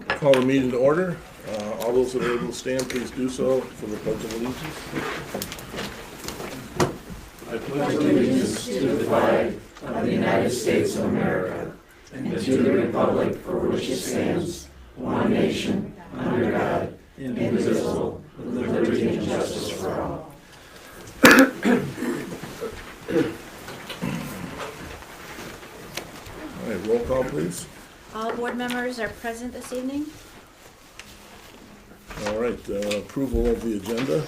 Call the meeting to order. All those that are able to stand, please do so for the pledge of allegiance. I pledge allegiance to the flag of the United States of America and to the republic for which it stands, one nation, under God, indivisible, with liberty and justice for all. All right, roll call, please. All board members are present this evening. All right, approval of the agenda.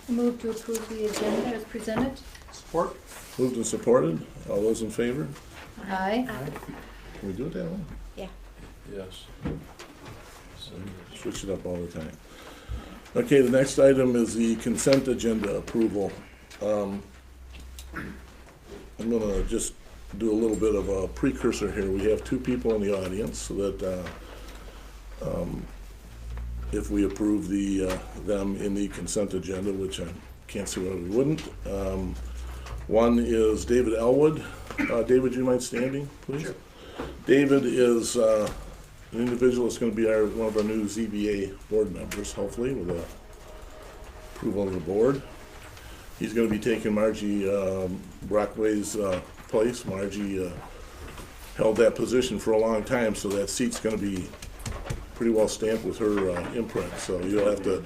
Move to approve the agenda as presented. Support. Moved and supported. All those in favor? Aye. Can we do it that way? Yeah. Yes. Switch it up all the time. Okay, the next item is the consent agenda approval. I'm going to just do a little bit of a precursor here. We have two people in the audience, so that if we approve them in the consent agenda, which I can't see why we wouldn't. One is David Elwood. David, do you mind standing, please? Sure. David is an individual that's going to be one of our new ZBA board members, hopefully, with the approval of the board. He's going to be taking Margie Brockway's place. Margie held that position for a long time, so that seat's going to be pretty well stamped with her imprint. So you'll have to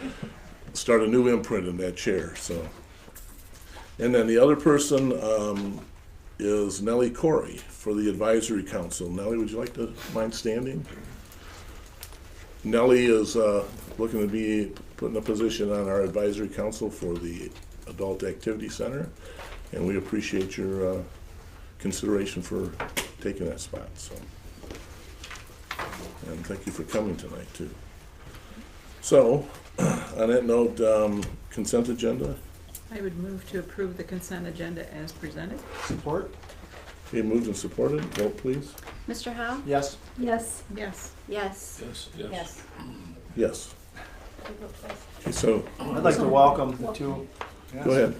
start a new imprint in that chair. So, and then the other person is Nellie Corey for the advisory council. Nellie, would you like to mind standing? Nellie is looking to be put in a position on our advisory council for the Adult Activity Center, and we appreciate your consideration for taking that spot. So, and thank you for coming tonight too. So, on that note, consent agenda. I would move to approve the consent agenda as presented. Support. Okay, moved and supported. Vote, please. Mr. Howe? Yes. Yes. Yes. Yes. Yes. Yes. Yes. Okay, so I'd like to welcome the two. Yes. go ahead.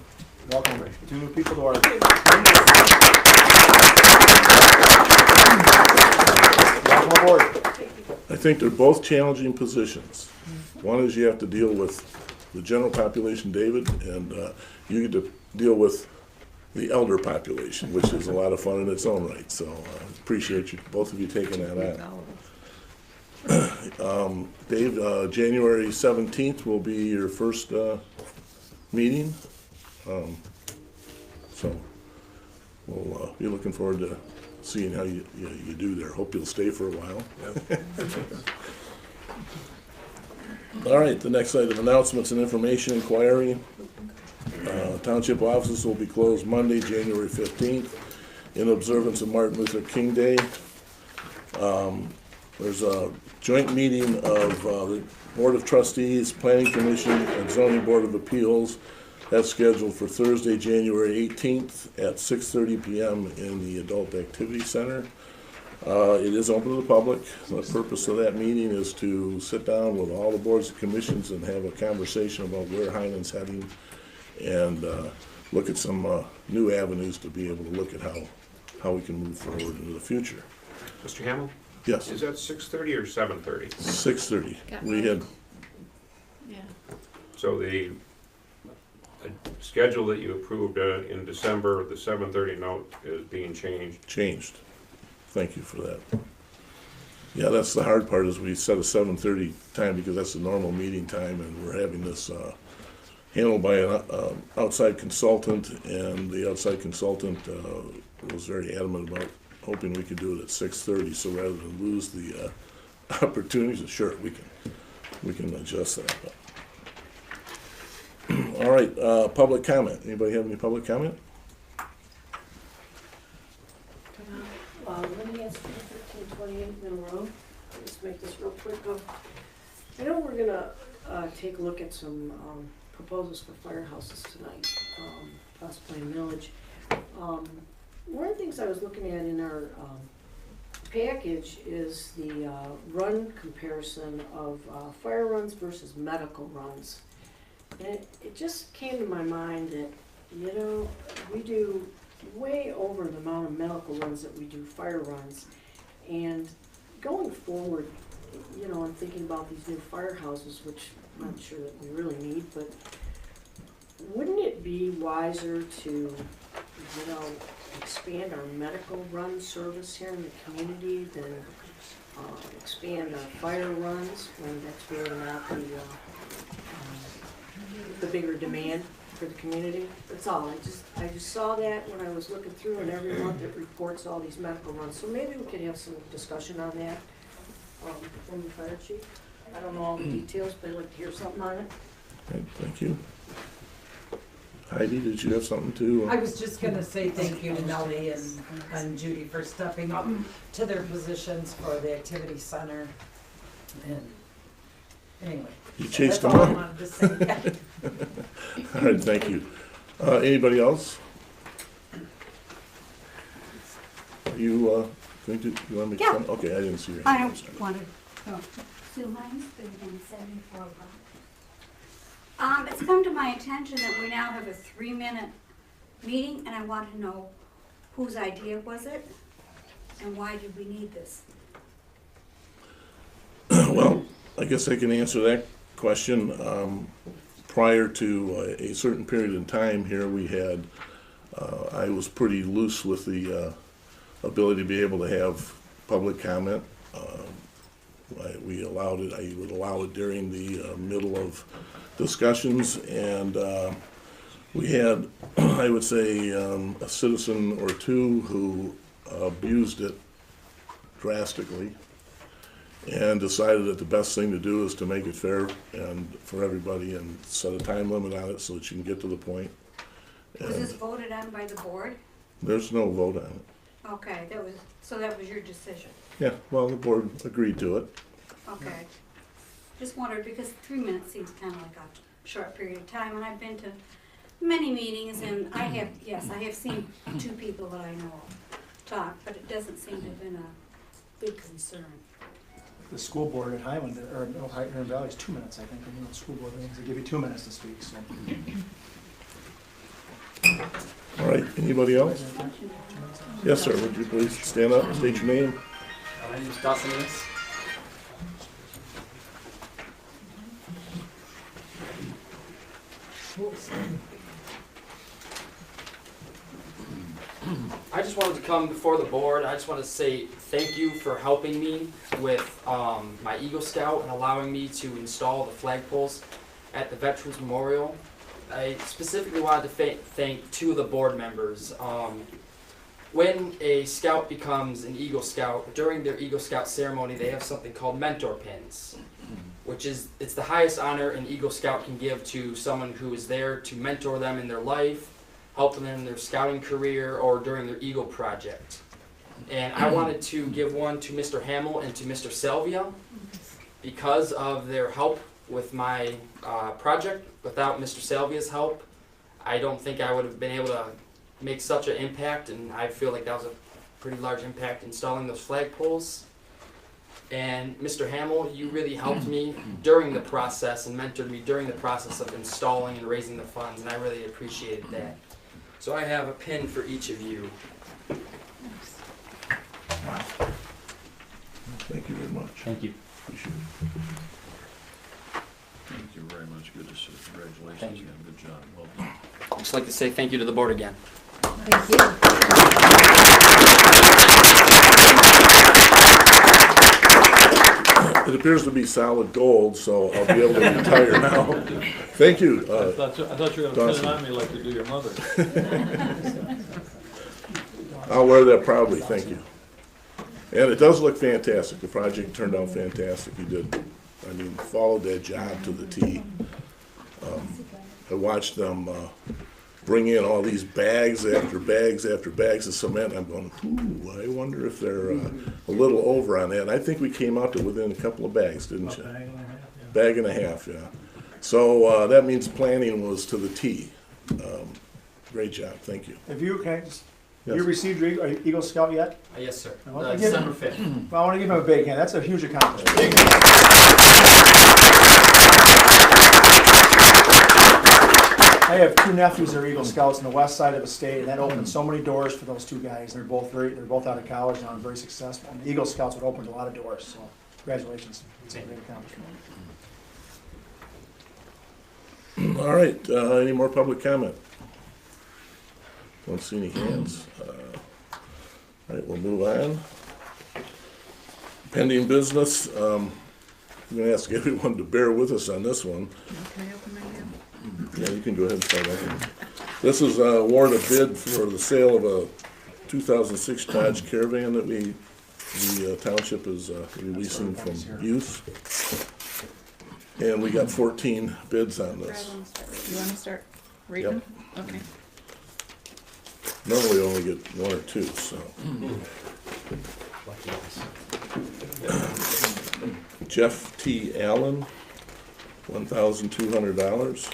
Welcome two new people to our. Welcome aboard. I think they're both challenging positions. One is you have to deal with the general population, David, and you get to deal with the elder population, which is a lot of fun in its own right. So appreciate you, both of you, taking that on. Dave, January 17th will be your first meeting. So we'll be looking forward to seeing how you do there. Hope you'll stay for a while. All right, the next item, announcements and information inquiry. Township offices will be closed Monday, January 15th, in observance of Martin Luther King Day. There's a joint meeting of the Board of Trustees, Planning Commission, and Zoning Board of Appeals. That's scheduled for Thursday, January 18th at 6:30 p.m. in the Adult Activity Center. It is open to the public. The purpose of that meeting is to sit down with all the boards and commissions and have a conversation about where Highland's heading, and look at some new avenues to be able to look at how we can move forward into the future. Mr. Hamill? Yes. Is that 6:30 or 7:30? 6:30. We had. Yeah. So the schedule that you approved in December, the 7:30 note is being changed. Thank you for that. Yeah, that's the hard part, is we set a 7:30 time because that's the normal meeting time, and we're having this handled by an outside consultant, and the outside consultant was very adamant about hoping we could do it at 6:30. So rather than lose the opportunities, sure, we can adjust that. But. All right, public comment. Anybody have any public comment? Let me ask you 1328 Middle Road. I'll just make this real quick. I know we're gonna take a look at some proposals for firehouses tonight, possibly in Village. One of the things I was looking at in our package is the run comparison of fire runs versus medical runs. And it just came to my mind that, you know, we do way over the amount of medical runs that we do, fire runs. And going forward, you know, I'm thinking about these new firehouses, which I'm not sure that we really need, but wouldn't it be wiser to, you know, expand our medical run service here in the community than expand our fire runs when that's really not the bigger demand for the community? That's all. I just saw that when I was looking through, and every month it reports all these medical runs. So maybe we could have some discussion on that from the fire chief. I don't know all the details, but I'd like to hear something on it. Okay, thank you. Heidi, did you have something to? I was just gonna say thank you to Nellie and Judy for stepping up to their positions for the activity center. And anyway. You chased that's them all I up. wanted to say. All right, thank you. Anybody else? You going to, you want to make Yeah. some? Okay, I didn't see your I hand. I'm sorry. wanted, Sue Hines, 3174 Rock. It's come to my attention that we now have a 3-minute meeting, and I want to know whose idea was it, and why did we need this? Well, I guess I can answer that question. Prior to a certain period in time here, we had, I was pretty loose with the ability to be able to have public comment. We allowed it, I would allow it during the middle of discussions, and we had, I would say, a citizen or two who abused it drastically, and decided that the best thing to do is to make it fair and for everybody and set a time limit on it so that you can get to the point. Was this And voted on by the board? there's no vote on it. Okay, that was your decision. Yeah, well, the board agreed to it. Okay. Just wondered, because 3 minutes seems kind of like a short period of time, and I've been to many meetings, and I have seen 2 people that I know talk, but it doesn't seem to have been a big concern. The school board at Highland, or Highland Valley is 2 minutes, I think, and the school board meetings, they give you 2 minutes to speak, so. All right, anybody else? Yes, sir, would you please stand up and state your name? My name is Dawson Innes. I just wanted to come before the board. I just want to say thank you for helping me with my Eagle Scout and allowing me to install the flagpoles at the Veterans Memorial. I specifically wanted to thank 2 of the board members. When a scout becomes an Eagle Scout, during their Eagle Scout ceremony, they have something called mentor pins, which is, it's the highest honor an Eagle Scout can give to someone who is there to mentor them in their life, help them in their scouting career, or during their Eagle project. And I wanted to give one to Mr. Hamill and to Mr. Salvia because of their help with my project. Without Mr. Salvia's help, I don't think I would have been able to make such an impact, and I feel like that was a pretty large impact installing those flagpoles. And Mr. Hamill, you really helped me during the process and mentored me during the process of installing and raising the funds, and I really appreciated that. So I have a pin for each of you. Thank you very much. Thank you. Appreciate it. Thank you very much. Good to see you. Congratulations Thank you. again. Good job. Well done. I'd just like to say thank you to the board again. Thank you. It appears to be solid gold, so I'll be able to retire now. Thank you. I thought you were going to put it Dawson. on me like you do your mother. I'll wear that proudly, thank you. And it does look fantastic. The project turned out fantastic. You did, I mean, followed that job to the T. I watched them bring in all these bags after bags after bags of cement. I'm going, ooh, I wonder if they're a little over on that. And I think we came out to within a couple of bags, didn't you? Bag and a half, yeah. So that means planning was to the T. Great job, thank you. Have you, can I just, Yes. you received your Eagle Scout yet? Yes, sir. Well, December 5th. Well, I want to give him a big hand. That's a huge accomplishment. I have two nephews that are Eagle Scouts on the west side of the state, and that opened so many doors for those two guys. They're both out of college now and very successful. And the Eagle Scouts would open a lot of doors, so congratulations. It's a great accomplishment. All right, any more public comment? Don't see any hands. All right, we'll move on. Pending business, I'm gonna ask everyone to bear with us on this one. Can I open my mail? Yeah, you can go ahead and start that. This is award a bid for the sale of a 2006 Dodge Caravan that the township is releasing from use. And we got 14 bids on this. You wanna start reading? Okay. Normally we only get one or two, so. Jeff T. Allen, $1,200.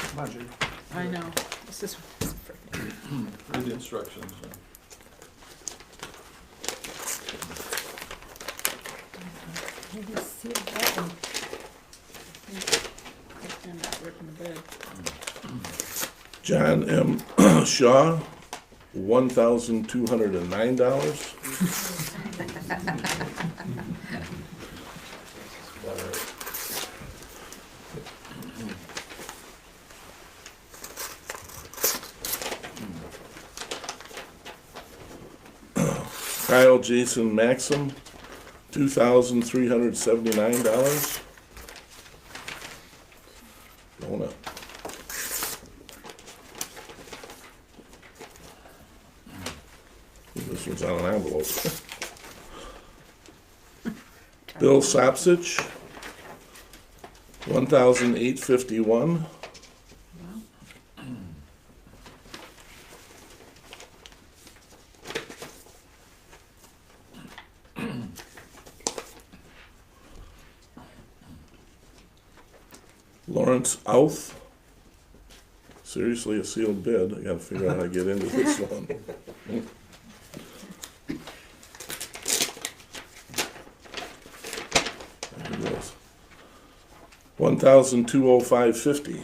Come on, Judy. I know, this is. Read the instructions. I'm not ripping the bed. John M. Shaw, $1,209. Kyle Jason Maxim, $2,379. Going up. This one's on an envelope. Bill Sapsich, $1,851. Lawrence Outh. Seriously, a sealed bid. I gotta figure out how to get into this one. There it goes. $1,205.50.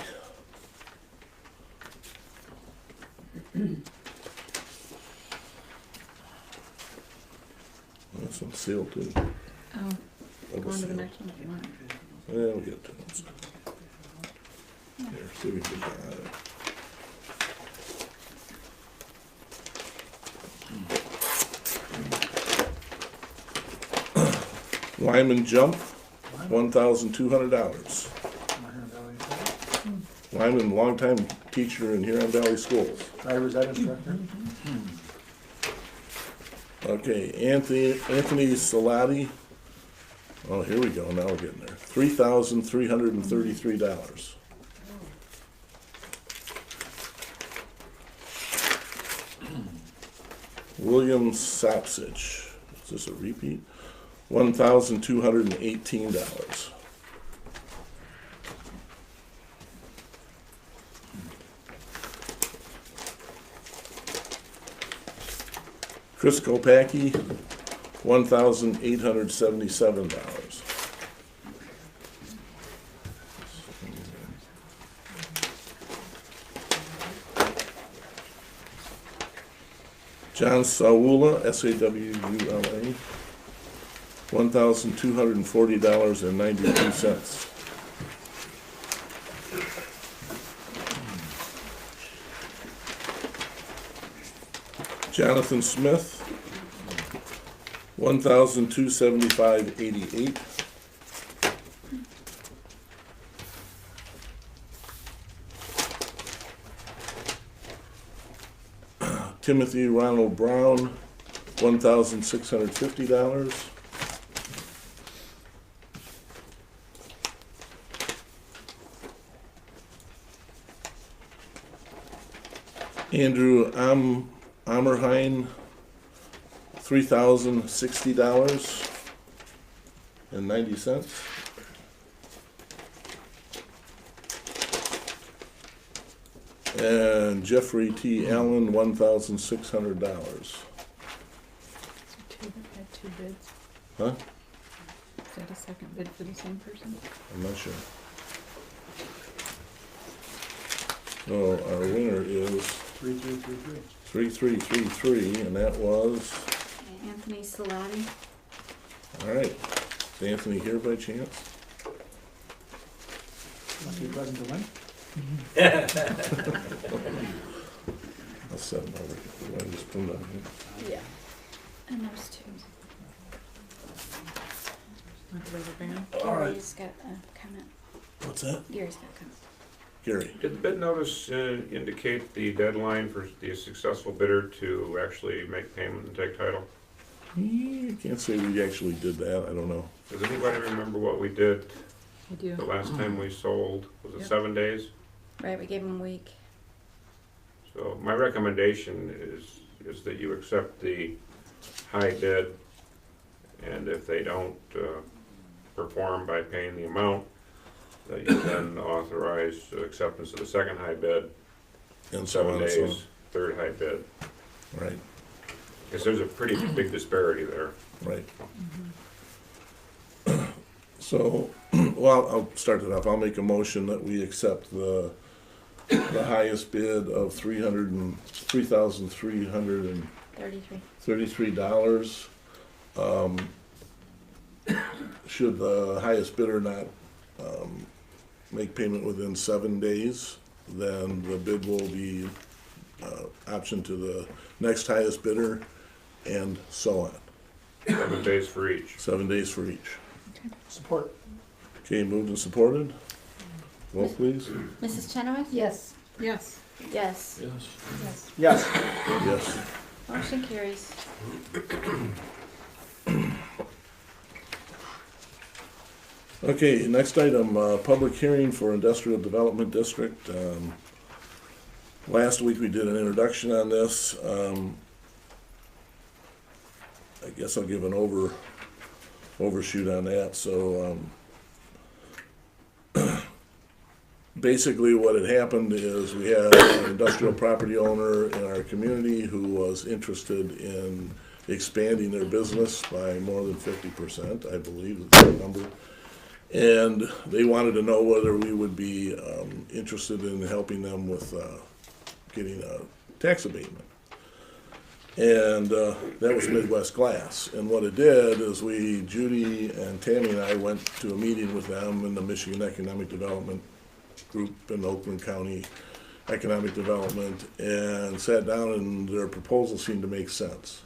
This one's sealed too. Oh, That go was on to the sealed. next one if you want. Yeah, we'll get to it. Here, see if we can get that. Lyman Jump, $1,200. Lyman, longtime teacher in Huron Valley Schools. Driver's ed instructor. Okay, Anthony Salati. Oh, here we go, now we're getting there. $3,333. William Sapsich, is this a repeat? $1,218. Chris Kopacki, $1,877. John Sawula, S-A-W-U-L-A, $1,240.92. Jonathan Smith, $1,275.88. Timothy Ronald Brown, $1,650. Andrew Ammerhein, $3,060.90. And Jeffrey T. Allen, $1,600. Had two bids. Huh? Is that a second bid for the same person? I'm not sure. So our winner is 3333. 3333, and that was, Okay, Anthony Salati. all right. Is Anthony here by chance? Must be present to win. I'll set him over. Do I just put him down here? Yeah. And there's two. Want to raise your hand? All right. Gary's got a comment. What's that? Gary's got a comment. Gary? Did the bid notice indicate the deadline for the successful bidder to actually make payment and take title? I can't say we actually did that. I don't know. Does anybody remember what we did I do. the last time we sold? Was it Yep. 7 days? Right, we gave him a week. So my recommendation is that you accept the high bid, and if they don't perform by paying the amount, that you then authorize acceptance of the second high bid, And so 7 on and so days, third high bid. on. Right, Because there's a pretty big disparity there. right. So, well, I'll start it off. I'll make a motion that we accept the highest bid of $3,333. $3,333. Should the highest bidder not make payment within 7 days, then the bid will be optioned to the next highest bidder, and so on. 7 days for each. 7 days for each. Support. Okay, moved and supported. Vote please. Mrs. Chenoweth? Yes. Yes. Yes. Yes. Yes. Yes. Yes. Motion carries. Okay, next item, public hearing for Industrial Development District. Last week we did an introduction on this. I guess I'll give an overshoot on that. So basically what had happened is we had an industrial property owner in our community who was interested in expanding their business by more than 50%, I believe is the number. And they wanted to know whether we would be interested in helping them with getting a tax abatement. And that was Midwest Glass. And what it did is Judy and Tammy and I went to a meeting with them in the Michigan Economic Development Group in Oakland County Economic Development, and sat down, and their proposal seemed to make sense.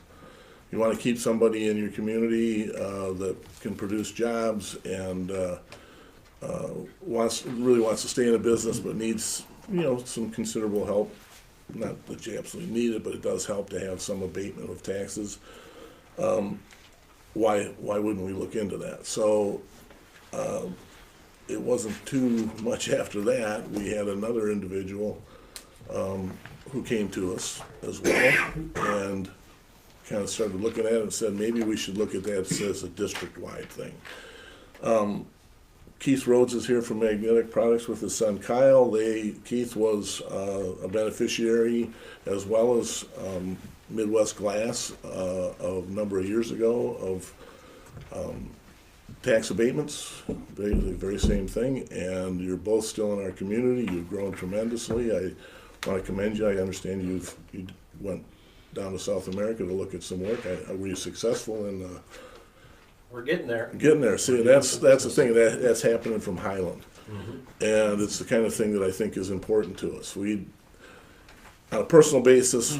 You want to keep somebody in your community that can produce jobs and really wants to stay in a business, but needs some considerable help. Not that you absolutely need it, but it does help to have some abatement of taxes. Why wouldn't we look into that? So it wasn't too much after that. We had another individual who came to us as well and kind of started looking at it and said, maybe we should look at that as a district-wide thing. Keith Rhodes is here from Magnetic Products with his son Kyle. Keith was a beneficiary as well as Midwest Glass a number of years ago of tax abatements, the very same thing, and you're both still in our community. You've grown tremendously. I want to commend you. I understand you went down to South America to look at some work. Were you successful in We're getting there. getting there? See, that's the thing that's happening from Highland, and it's the kind of thing that I think is important to us. On a personal basis,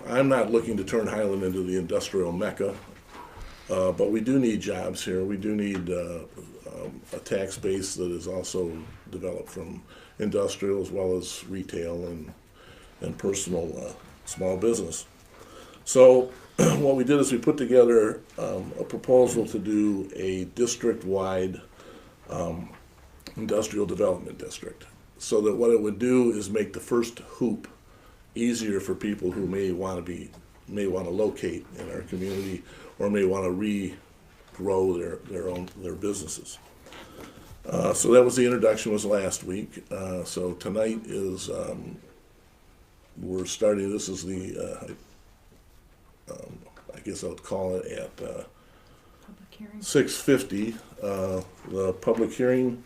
I'm not looking to turn Highland into the industrial mecca, but we do need jobs here. We do need a tax base that is also developed from industrial as well as retail and personal small business. So what we did is we put together a proposal to do a district-wide industrial development district, so that what it would do is make the first hoop easier for people who may want to locate in our community or may want to regrow their businesses. So that was the introduction, was last week. So tonight is we're starting. This is the I guess I would call it at hearing. 6:50, the public hearing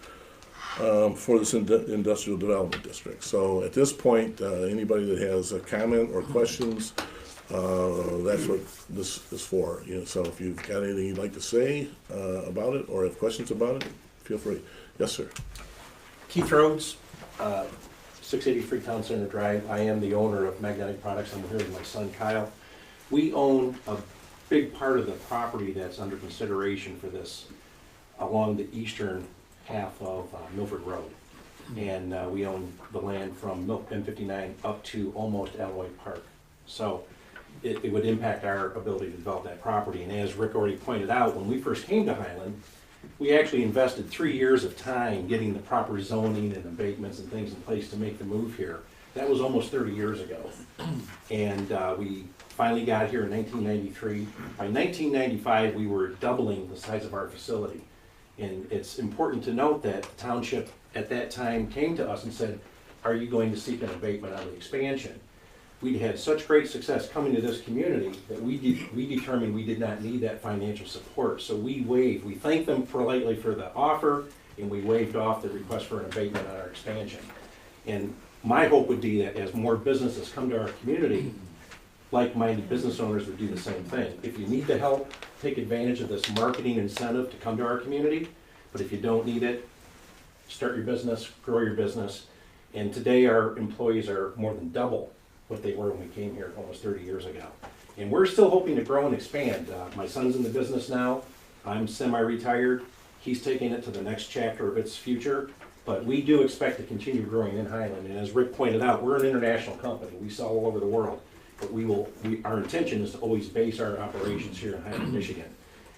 for this industrial development district. So at this point, anybody that has a comment or questions, that's what this is for. You know, so if you've got anything you'd like to say about it or have questions about it, feel free. Yes, sir. Keith Rhodes, 683 Town Center Drive. I am the owner of Magnetic Products. I'm here with my son Kyle. We own a big part of the property that's under consideration for this along the eastern half of Milford Road. And we own the land from M59 up to almost Alloy Park. So it would impact our ability to develop that property. And as Rick already pointed out, when we first came to Highland, we actually invested 3 years of time getting the proper zoning and abatements and things in place to make the move here. That was almost 30 years ago. And we finally got here in 1993. By 1995, we were doubling the size of our facility. And it's important to note that the township at that time came to us and said, are you going to seek an abatement on the expansion? We'd had such great success coming to this community that we determined we did not need that financial support. So we waived, we thanked them politely for the offer, and we waived off the request for an abatement on our expansion. And my hope would be that as more businesses come to our community, like-minded business owners would do the same thing. If you need the help, take advantage of this marketing incentive to come to our community. But if you don't need it, start your business, grow your business. And today our employees are more than double what they were when we came here almost 30 years ago. And we're still hoping to grow and expand. My son's in the business now. I'm semi-retired. He's taking it to the next chapter of its future. But we do expect to continue growing in Highland. And as Rick pointed out, we're an international company. We sell all over the world. But our intention is to always base our operations here in Highland, Michigan.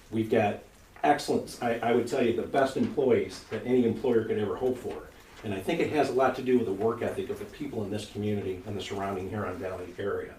We've got excellent, I would tell you, the best employees that any employer could ever hope for. And I think it has a lot to do with the work ethic of the people in this community and the surrounding Huron Valley area.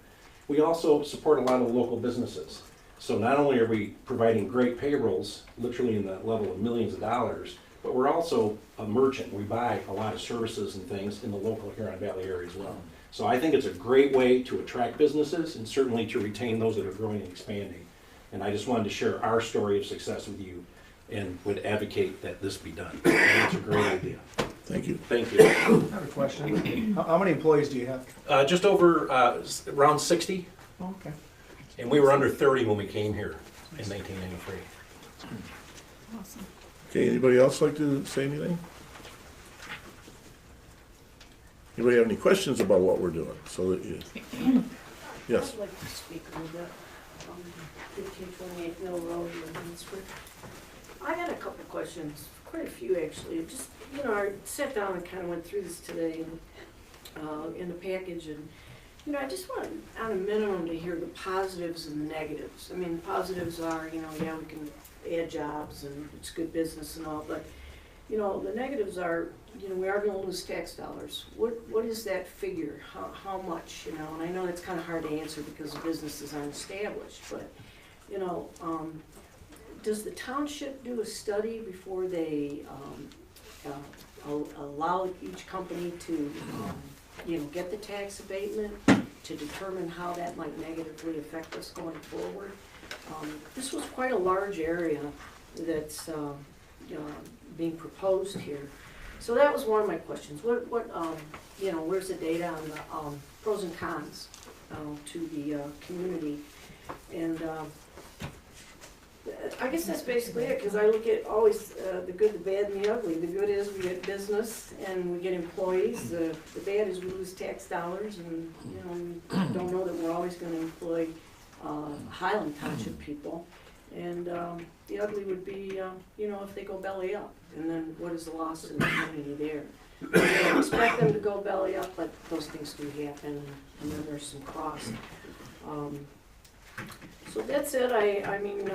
We also support a lot of local businesses. So not only are we providing great payrolls, literally in the level of millions of dollars, but we're also a merchant. We buy a lot of services and things in the local Huron Valley area as well. So I think it's a great way to attract businesses and certainly to retain those that are growing and expanding. And I just wanted to share our story of success with you and would advocate that this be done. I think it's a great idea. Thank you. Thank you. I have a question. How many employees do you have? Just over around 60, Oh, okay. and we were under 30 when we came here in 1993. Awesome. Okay, anybody else like to say anything? Anybody have any questions about what we're doing? So that you, yes. I'd like to speak a little bit on 1528 Mill Road in Winsford. I had a couple of questions, quite a few actually. Just, you know, I sat down and kind of went through this today in the package, and, you know, I just want, on a minimum, to hear the positives and the negatives. I mean, the positives are, you know, yeah, we can add jobs and it's good business and all, but, you know, the negatives are, you know, we are gonna lose tax dollars. What is that figure? How much, you know? And I know that's kind of hard to answer because the businesses aren't established, but, you know, does the township do a study before they allow each company to, you know, get the tax abatement to determine how that might negatively affect us going forward? This was quite a large area that's being proposed here. So that was one of my questions. You know, where's the data on the pros and cons to the community? And I guess that's basically it, because I look at always the good, the bad, and the ugly. The good is we get business and we get employees. The bad is we lose tax dollars, and, you know, we don't know that we're always going to employ Highland Township people. And the ugly would be, you know, if they go belly up, and then what is the loss to the community there? I don't expect them to go belly up, but those things do happen, and then there's some cost. So that's it. I mean,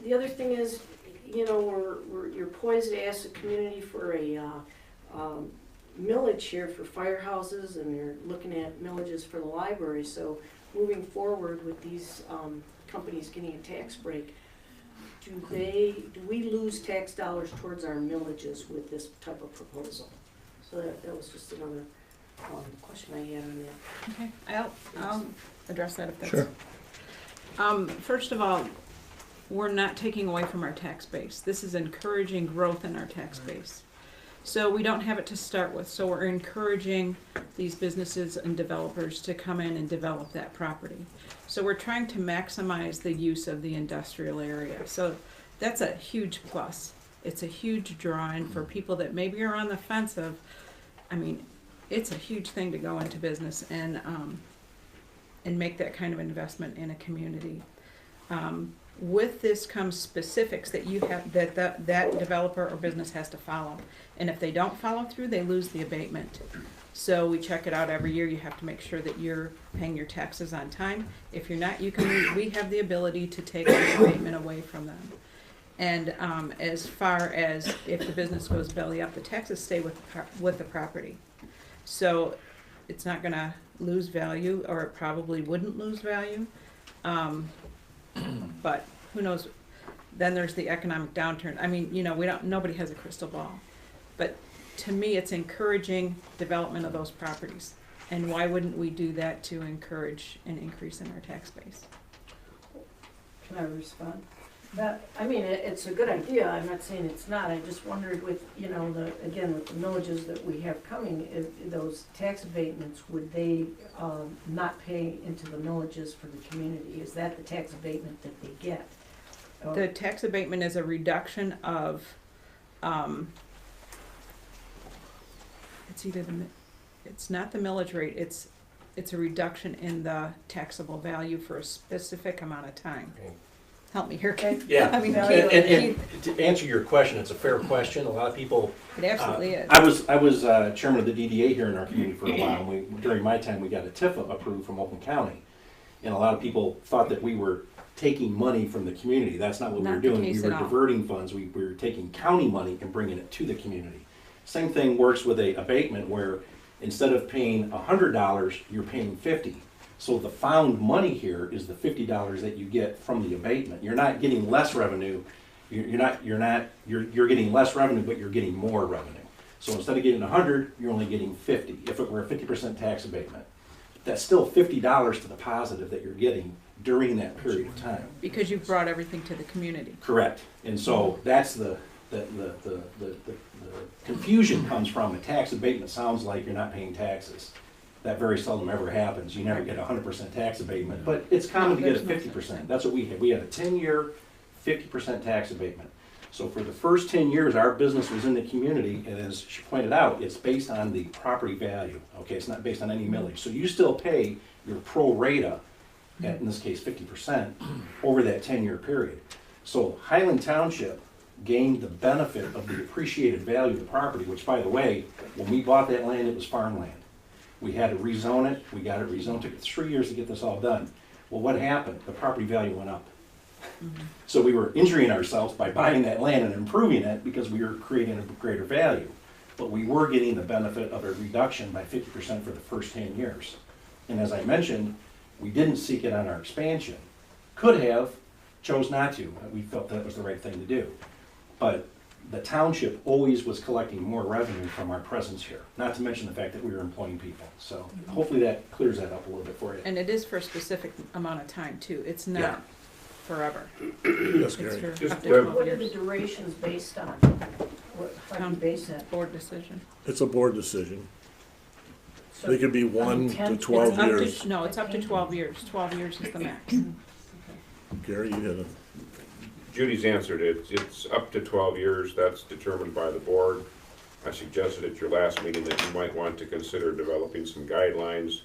the other thing is, you know, you're poised to ask the community for a millage here for firehouses, and you're looking at millages for the library. So moving forward with these companies getting a tax break, do we lose tax dollars towards our millages with this type of proposal? So that was just another question I had on that. Okay, I'll address that if that's. Sure. First of all, we're not taking away from our tax base. This is encouraging growth in our tax base. So we don't have it to start with, so we're encouraging these businesses and developers to come in and develop that property. So we're trying to maximize the use of the industrial area. So that's a huge plus. It's a huge draw-in for people that maybe are on the fence of, I mean, it's a huge thing to go into business and make that kind of investment in a community. With this comes specifics that you have, that developer or business has to follow. And if they don't follow through, they lose the abatement. So we check it out every year. You have to make sure that you're paying your taxes on time. If you're not, we have the ability to take the abatement away from them. And as far as if the business goes belly up, the taxes stay with the property. So it's not gonna lose value, or it probably wouldn't lose value. But who knows? Then there's the economic downturn. I mean, you know, nobody has a crystal ball. But to me, it's encouraging development of those properties. And why wouldn't we do that to encourage an increase in our tax base? Can I respond? I mean, it's a good idea, I'm not saying it's not, I just wondered with, you know, with the millages that we have coming, those tax abatements, would they not pay into the millages for the community? Is that the tax abatement that they get? The tax abatement is a reduction of, it's not the millage rate, it's a reduction in the taxable value for a specific amount of time. Okay. Help me here, Keith. Yeah, I mean, and to answer your question, it's a fair question. A lot of people. It absolutely is. I was chairman of the DDA here in our community for a while. And during my time, we got a TIFA approved from Oakland County, and a lot of people thought that we were taking money from the community. That's not what we were doing. We were diverting funds. We were taking county money and bringing it to the community. Same thing works with a abatement where instead of paying $100, you're paying $50. So the found money here is the $50 that you get from the abatement. You're not getting less revenue. You're getting less revenue, but you're getting more revenue. So instead of getting 100, you're only getting 50. If it were a 50% tax abatement, that's still $50 to the positive that you're getting during that period of time. Because you've brought everything to the community. Correct. And so that's the confusion comes from. A tax abatement sounds like you're not paying taxes. That very seldom ever happens. You never get a 100% tax abatement, but it's common to get a 50%. That's what we had. We had a 10-year, 50% tax abatement. So for the first 10 years, our business was in the community, and as she pointed out, it's based on the property value. Okay, it's not based on any millage. So you still pay your pro rata, in this case 50%, over that 10-year period. So Highland Township gained the benefit of the appreciated value of the property, which, by the way, when we bought that land, it was farmland. We had to rezone it. We got it rezoned. It took us 3 years to get this all done. Well, what happened? The property value went up. So we were injuring ourselves by buying that land and improving it because we were creating a greater value. But we were getting the benefit of a reduction by 50% for the first 10 years. And as I mentioned, we didn't seek it on our expansion. Could have, chose not to. We felt that was the right thing to do. But the township always was collecting more revenue from our presence here, not to mention the fact that we were employing people. So hopefully that clears that up a little bit for you. And it is for a specific amount of time too. It's not forever. Yes, It's Gary. for Just up to 12 What are the years. durations based on? How do you base that? Board decision. It's a board decision. So- They could be 1 to 12 It's up years. to, no, it's up to 12 years. 12 years is the max. Gary, you had a, Judy's answered it. It's up to 12 years. That's determined by the board. I suggested at your last meeting that you might want to consider developing some guidelines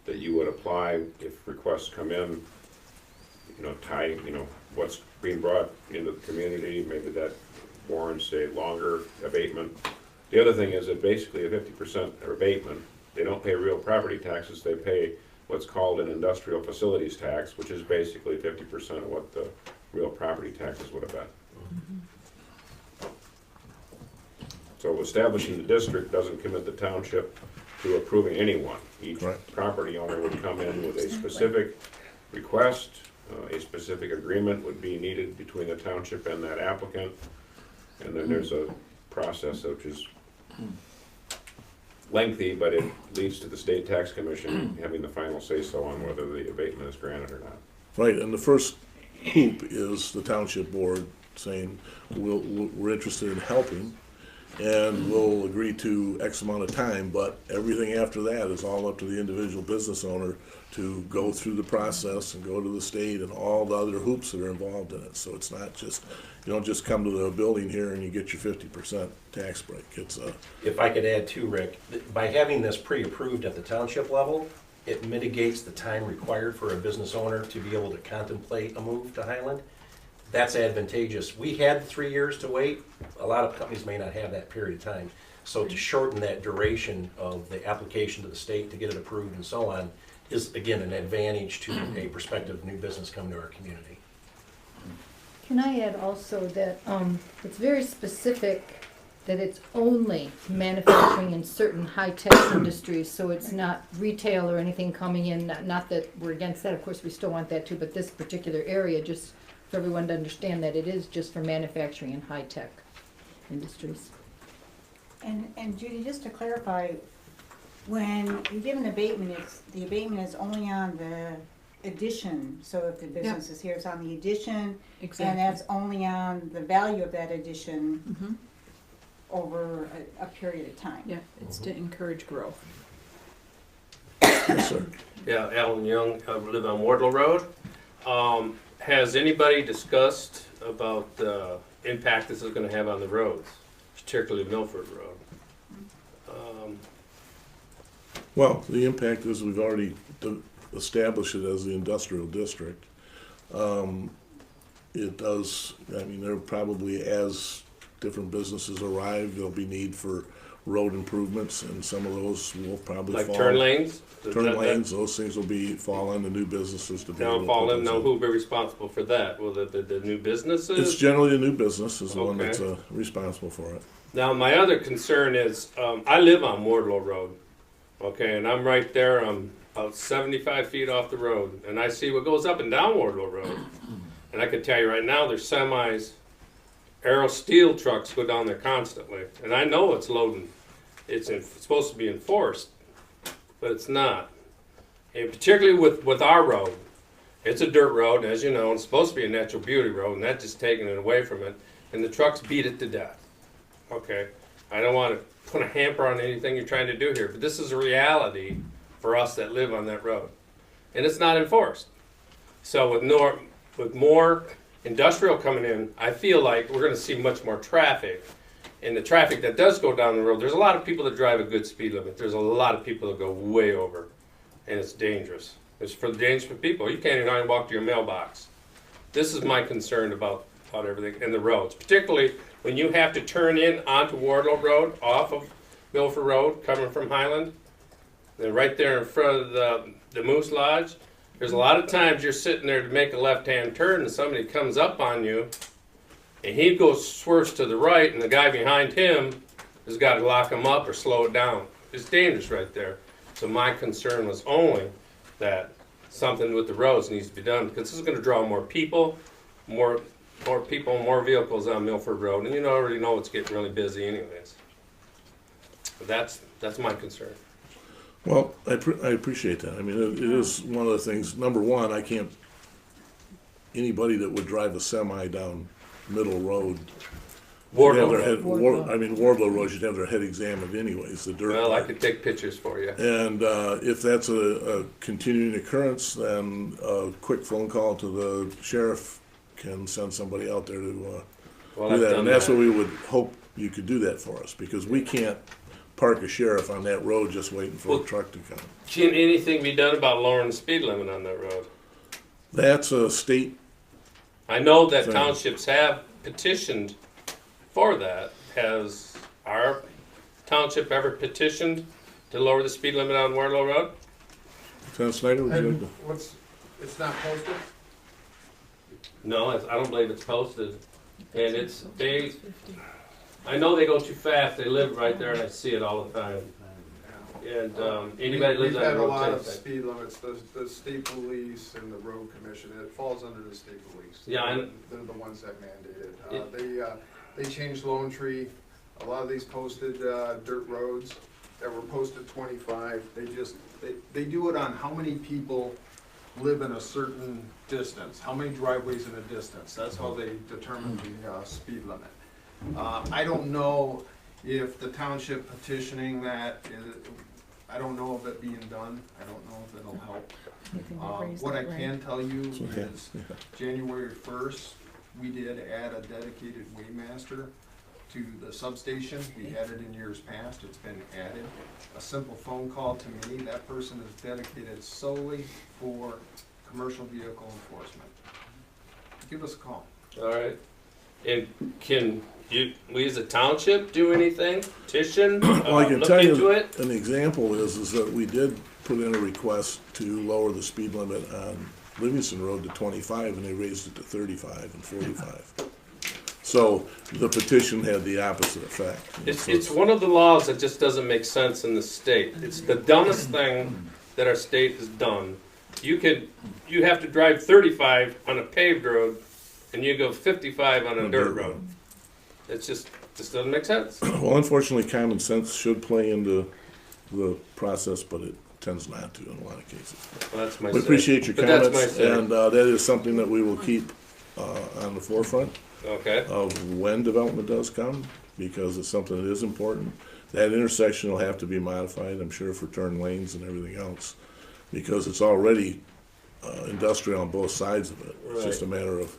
that you would apply if requests come in. What's being brought into the community, maybe that warrants a longer abatement. The other thing is that basically a 50% abatement, they don't pay real property taxes, they pay what's called an industrial facilities tax, which is basically 50% of what the real property taxes would have been. So establishing the district doesn't commit the township to approving anyone. Each property owner would come in with a specific request, a specific agreement would be needed between the township and that applicant, and then there's a process which is lengthy, but it leads to the state tax commission having the final say-so on whether the abatement is granted or not. right, and the first hoop is the township board saying, we're interested in helping, and we'll agree to X amount of time, but everything after that is all up to the individual business owner to go through the process and go to the state and all the other hoops that are involved in it. So it's not just, you don't just come to the building here and you get your 50% tax break. It's a. If I could add too, Rick, by having this pre-approved at the township level, it mitigates the time required for a business owner to be able to contemplate a move to Highland. That's advantageous. We had 3 years to wait. A lot of companies may not have that period of time. So to shorten that duration of the application to the state to get it approved and so on is, again, an advantage to a prospective new business coming to our community. Can I add also that it's very specific that it's only manufacturing in certain high-tech industries, so it's not retail or anything coming in, not that we're against that, of course, we still want that too, but this particular area, just for everyone to understand that it is just for manufacturing and high-tech industries. And Judy, just to clarify, when you give an abatement, the abatement is only on the addition, so if the business is here, it's on the addition, Exactly. and that's only on the value of that addition Mhm. over a period of time. Yeah, it's to encourage growth. Yes, sir. Yeah, Alan Young, I live on Wardlow Road. Has anybody discussed about the impact this is gonna have on the roads, particularly Milford Road? Well, the impact is we've already established it as the industrial district. It does, I mean, there probably, as different businesses arrive, there'll be need for road improvements, and some of those will probably Like fall. turn lanes? Turn lanes, those things will fall on the new businesses to be able Now to fall put in, those now in. who will be responsible for that? Will the new businesses? It's generally the new business is the one Okay. that's responsible for it. Now, my other concern is, I live on Wardlow Road, okay, and I'm right there, I'm about 75 feet off the road, and I see what goes up and down Wardlow Road. And I can tell you right now, there's semis, aero steel trucks go down there constantly, and I know it's loading. It's supposed to be enforced, but it's not. And particularly with our road, it's a dirt road, as you know, and it's supposed to be a natural beauty road, and that's just taking it away from it, and the trucks beat it to death. Okay, I don't want to put a hamper on anything you're trying to do here, but this is a reality for us that live on that road, and it's not enforced. So with more industrial coming in, I feel like we're going to see much more traffic. And the traffic that does go down the road, there's a lot of people that drive a good speed limit. There's a lot of people that go way over, and it's dangerous. It's for the dangerous people. You can't even walk to your mailbox. This is my concern about everything and the roads, particularly when you have to turn in onto Wardlow Road off of Milford Road, coming from Highland. Then right there in front of the Moose Lodge, there's a lot of times you're sitting there to make a left-hand turn, and somebody comes up on you, and he swerves to the right, and the guy behind him has got to lock him up or slow it down. It's dangerous right there. So my concern was only that something with the roads needs to be done, because this is going to draw more people, more vehicles on Milford Road, and you already know it's getting really busy anyways. But that's my concern. Well, I appreciate that. I mean, it is one of the things, number one, anybody that would drive a semi down Middle Road, Wardlow Road should have their head examined anyways, the dirt. Well, I could take pictures for you. And if that's a continuing occurrence, then a quick phone call to the sheriff can send somebody out there to do that. And that's what we would hope you could do that for us, because we can't park a sheriff on that road just waiting for a truck to come. Can anything be done about lowering the speed limit on that road? That's a state. I know that townships have petitioned for that. Has our township ever petitioned to lower the speed limit on Wardlow Road? Lieutenant Snyder, would you like to? It's not posted? No, I don't believe it's posted. And I know they go too fast. They live right there, and I see it all the time. And anybody lives on the road. We've had a lot of speed limits. The state police and the road commission. It falls under the state police. Yeah, they're the ones that mandated. They changed Lone Tree. A lot of these posted dirt roads that were posted 25. They do it on how many people live in a certain distance, how many driveways in a distance, that's how they determine the speed limit. I don't know if the township petitioning that, I don't know of it being done, I don't know if it'll help. What I can tell you is January 1st, we did add a dedicated weighmaster to the substation. We had it in years past, it's been added. A simple phone call to me, that person is dedicated solely for commercial vehicle enforcement. Give us a call. All right. And can we as a township do anything? Petition? Well, I can look tell into you, it? an example is that we did put in a request to lower the speed limit on Livingston Road to 25, and they raised it to 35 and 45. So the petition had the opposite effect. It's one of the laws that just doesn't make sense in the state. It's the dumbest thing that our state has done. You have to drive 35 on a paved road, and you go 55 on a dirt road. It just doesn't make sense. Well, unfortunately, common sense should play into the process, but it tends not to in a lot of cases. Well, that's my We say. appreciate your But that's my comments, say. and that is something that we will keep on the forefront Okay. of when development does come, because it's something that is important. That intersection will have to be modified, I'm sure, for turn lanes and everything else, because it's already industrial on both sides of it. It's just a matter of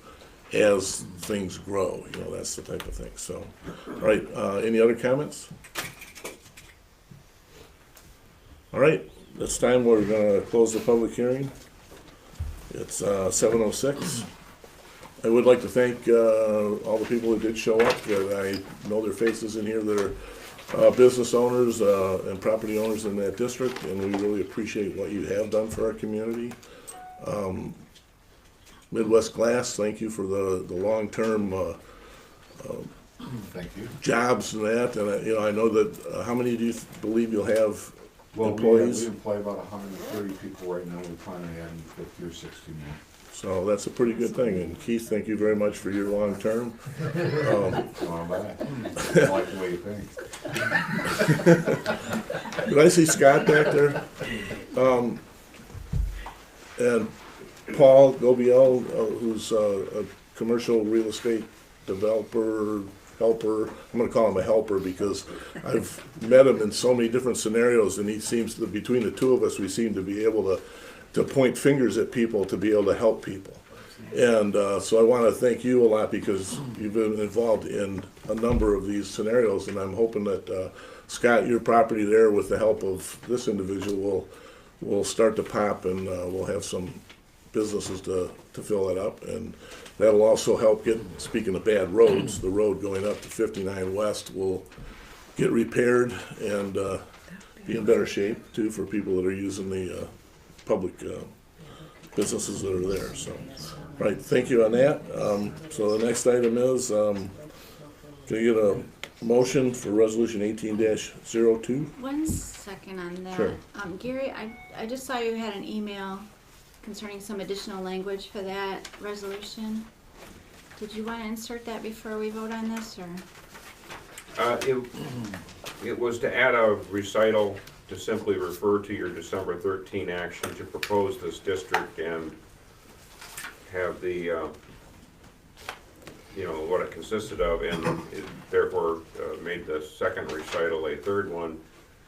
as things grow, you know, that's the type of thing. So, all right, any other comments? All right, this time we're gonna close the public hearing. It's 7:06. I would like to thank all the people that did show up. That I know their faces in here that are business owners and property owners in that district, and we really appreciate what you have done for our community. Midwest Glass, thank you for the long-term Thank you. jobs and that. And I know that, how many do you believe you'll have employees? We employ about 130 people right now. We plan on adding 50 or 60 more. So that's a pretty good thing. And Keith, thank you very much for your long term. Come on back. I like the way you think. Did I see Scott back there? And Paul Gobiel, who's a commercial real estate developer, helper. I'm gonna call him a helper because I've met him in so many different scenarios, and he seems to, between the two of us, we seem to be able to point fingers at people to be able to help people. And so I want to thank you a lot because you've been involved in a number of these scenarios, and I'm hoping that Scott, your property there, with the help of this individual, will start to pop, and we'll have some businesses to fill it up, and that'll also help get, speaking of bad roads, the road going up to 59 West will get repaired and be in better shape too for people that are using the public businesses that are there. So, right, thank you on that. So the next item is, can I get a motion for resolution 18-02? 1 second on that. Sure. Gary, I just saw you had an email concerning some additional language for that resolution. Did you want to insert that before we vote on this, or? It was to add a recital to simply refer to your December 13 action to propose this district and have the, what it consisted of, and it therefore made the second recital a third one,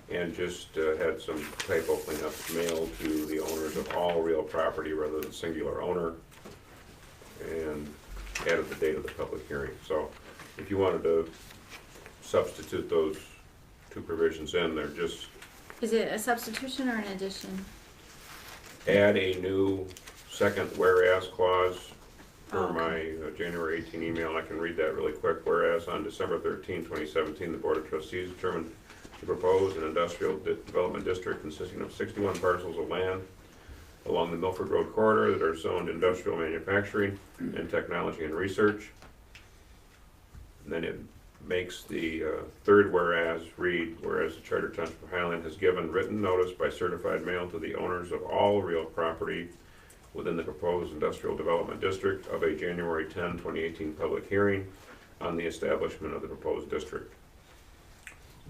and just had some typo cleanup mailed to the owners of all real property rather than singular owner, and added the date of the public hearing. So if you wanted to substitute those two provisions in, they're just Is it a substitution or an addition? add a new second whereas clause for my January 18 email. I can read that really quick. Whereas on December 13, 2017, the Board of Trustees determined to propose an industrial development district consisting of 61 parcels of land along the Milford Road corridor that are zoned industrial manufacturing and technology and research. And then it makes the third whereas read, whereas the Charter Township of Highland has given written notice by certified mail to the owners of all real property within the proposed industrial development district of a January 10, 2018 public hearing on the establishment of the proposed district.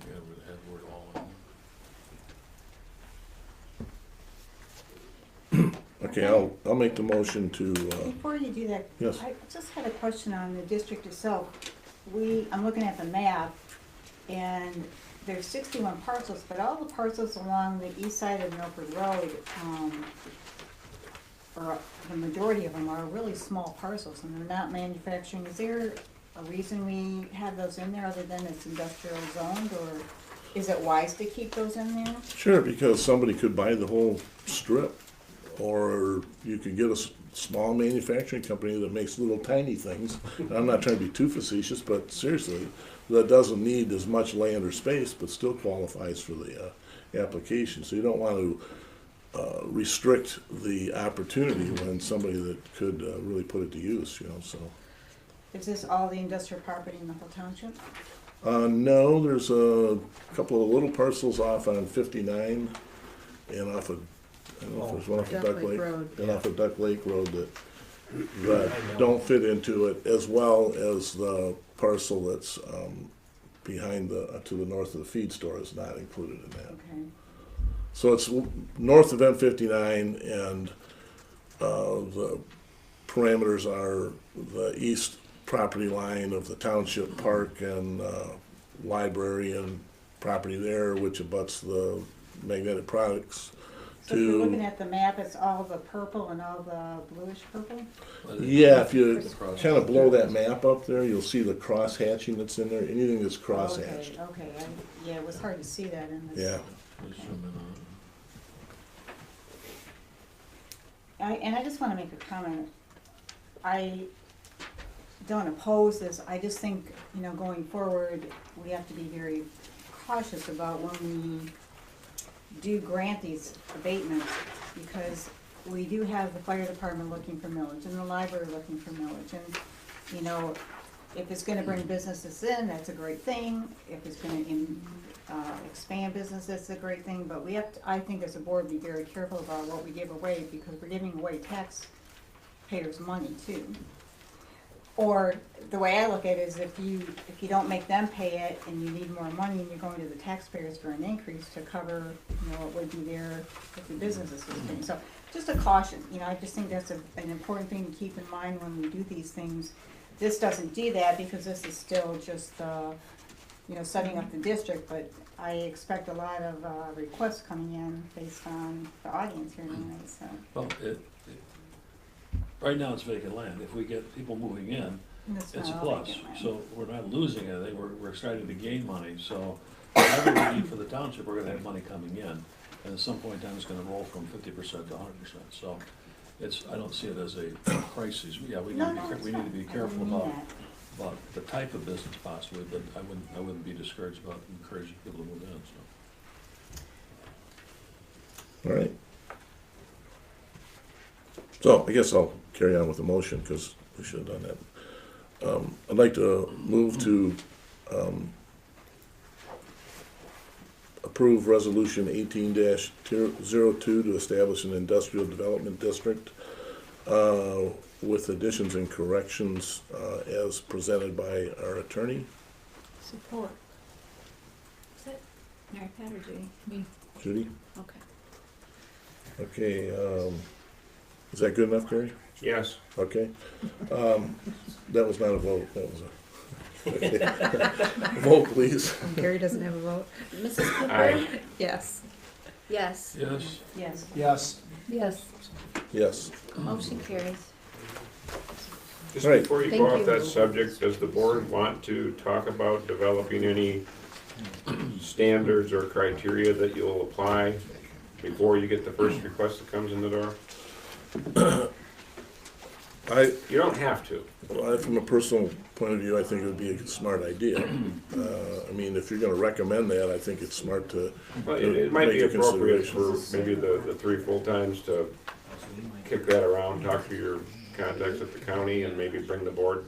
Yeah, with that word all in. Okay, I'll make the motion to, Before you do that, yes. I just had a question on the district itself. I'm looking at the map, and there's 61 parcels, but all the parcels along the east side of Milford Road, or the majority of them are really small parcels, and they're not manufacturing. Is there a reason we have those in there other than it's industrial zoned, or is it wise to keep those in there? Sure, because somebody could buy the whole strip, or you could get a small manufacturing company that makes little tiny things. I'm not trying to be too facetious, but seriously, that doesn't need as much land or space, but still qualifies for the application. So you don't want to restrict the opportunity when somebody that could really put it to use, you know, so. Is this all the industrial property in the whole township? No, there's a couple of little parcels off on 59 and off of, I don't know if there's one off of Duck Lake. And off of Duck Lake Road that don't fit into it, as well as the parcel that's behind to the north of the feed store is not included in that. Okay. So it's north of M59, and the parameters are the east property line of the township park and library and property there, which abuts the magnetic products. So if you're looking at the map, it's all the purple and all the bluish purple? Yeah, if you kind of blow that map up there, you'll see the cross hatching that's in there, anything that's cross hatched. Okay, yeah, it was hard to see that in this. Yeah. And I just want to make a comment. I don't oppose this. I just think, you know, going forward, we have to be very cautious about when we do grant these abatements, because we do have the fire department looking for millage and the library looking for millage. And, you know, if it's going to bring businesses in, that's a great thing. If it's going to expand business, that's a great thing. But we have to, I think as a board, be very careful about what we give away, because we're giving away taxpayers' money too. Or the way I look at it is if you don't make them pay it and you need more money and you're going to the taxpayers for an increase to cover, you know, what would be there if the businesses was doing. So just a caution, you know, I just think that's an important thing to keep in mind when we do these things. This doesn't do that because this is still just, you know, setting up the district, but I expect a lot of requests coming in based on the audience here tonight, so. Well, right now it's vacant land. If we get people moving in, it's a plus. So we're not losing anything, we're starting to gain money. So whatever we need for the township, we're gonna have money coming in. And at some point in time, it's gonna roll from 50% to 100%. So I don't see it as a crisis. Yeah, we need to be careful about the type of business possibly, but I wouldn't be discouraged about encouraging people to move in, so. All right. So I guess I'll carry on with the motion, because we should have done that. I'd like to move to approve resolution 18-02 to establish an industrial development district with additions and corrections as presented by our attorney. Support. Is that Mary Pat or Judy? Me. Judy? Okay. Okay, is that good enough, Gary? Yes. Okay. That was not a vote, that was a vote, please. Gary doesn't have a vote. Mrs. Cooper? Aye. Yes. Yes. Yes. Yes. Yes. Yes. Yes. Motion carries. Just All right. before you Thank go off you. that subject, does the board want to talk about developing any standards or criteria that you'll apply before you get the first request that comes in the door? You don't have to. From a personal point of view, I think it would be a smart idea. I mean, if you're gonna recommend that, I think it's smart to Well, it might be make a appropriate for consideration. maybe the 3 full-times to kick that around, talk to your contacts at the county, and maybe bring the board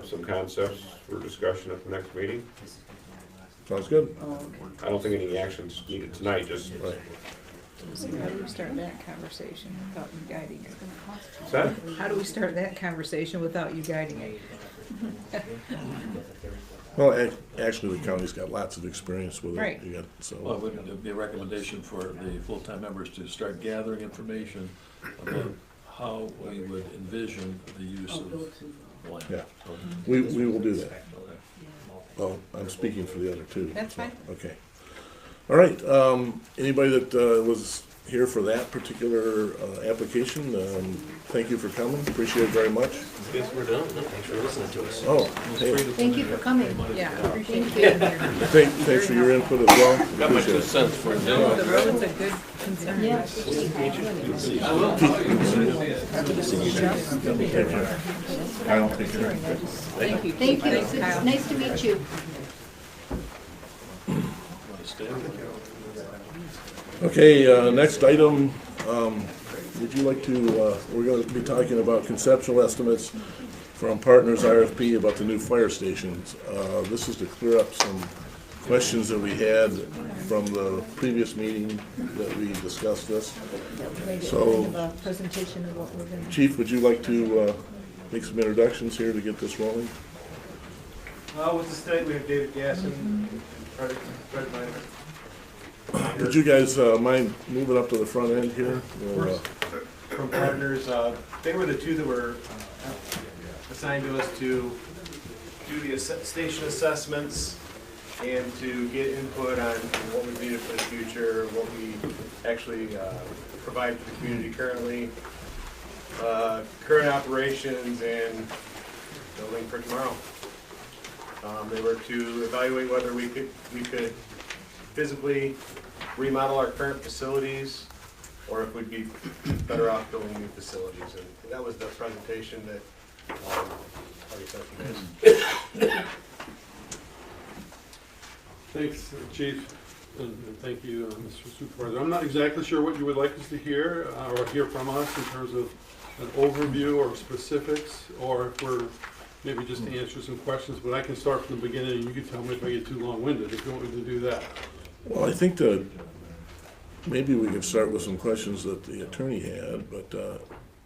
some concepts for discussion at the next meeting. Sounds good. I don't think any action's needed tonight, just. Right. How do we start that conversation without you guiding it? What's that? How do we start that conversation without you guiding it? Well, actually, the county's got lots of experience with it. Right. You got, so. Well, it would be a recommendation for the full-time members to start gathering information about how we would envision the use of the land. Yeah. We will do that. Well, I'm speaking for the other two. That's so, fine. Okay. All right, anybody that was here for that particular application, thank you for coming, appreciate it very much. Guess we're done. Thanks for listening to us. Oh, hey, Thank you for coming. Yeah, I appreciate you being here. thanks for your input as well. Got my 2 Appreciate it. cents for it. No, the road's a good concern. Yeah. I will. Kyle, take care. Thank you. Thank you. Thanks, Kyle. Nice to meet you. Want to stay? Okay, next item, would you like to, we're gonna be talking about conceptual estimates from Partners RFP about the new fire stations. This is to clear up some questions that we had from the previous meeting that we discussed this. So- Kind of a presentation of what we're gonna. Chief, would you like to make some introductions here to get this rolling? With us tonight, we have David Gasson and Fred Miner. Would you guys mind moving up to the front end here? We'll, From Partners, they were the two that were assigned to us to do the station assessments and to get input on what we needed for the future, what we actually provide for the community currently, current operations, and building for tomorrow. They were to evaluate whether we could physically remodel our current facilities, or if we'd be better off building new facilities. And that was the presentation that I sent you guys. Thanks, Chief, and thank you, Mr. Supervisor. I'm not exactly sure what you would like us to hear or hear from us in terms of an overview or specifics, or if we're maybe just to answer some questions, but I can start from the beginning and you can tell me if I get too long-winded, if you want me to do that. well, I think that maybe we can start with some questions that the attorney had, but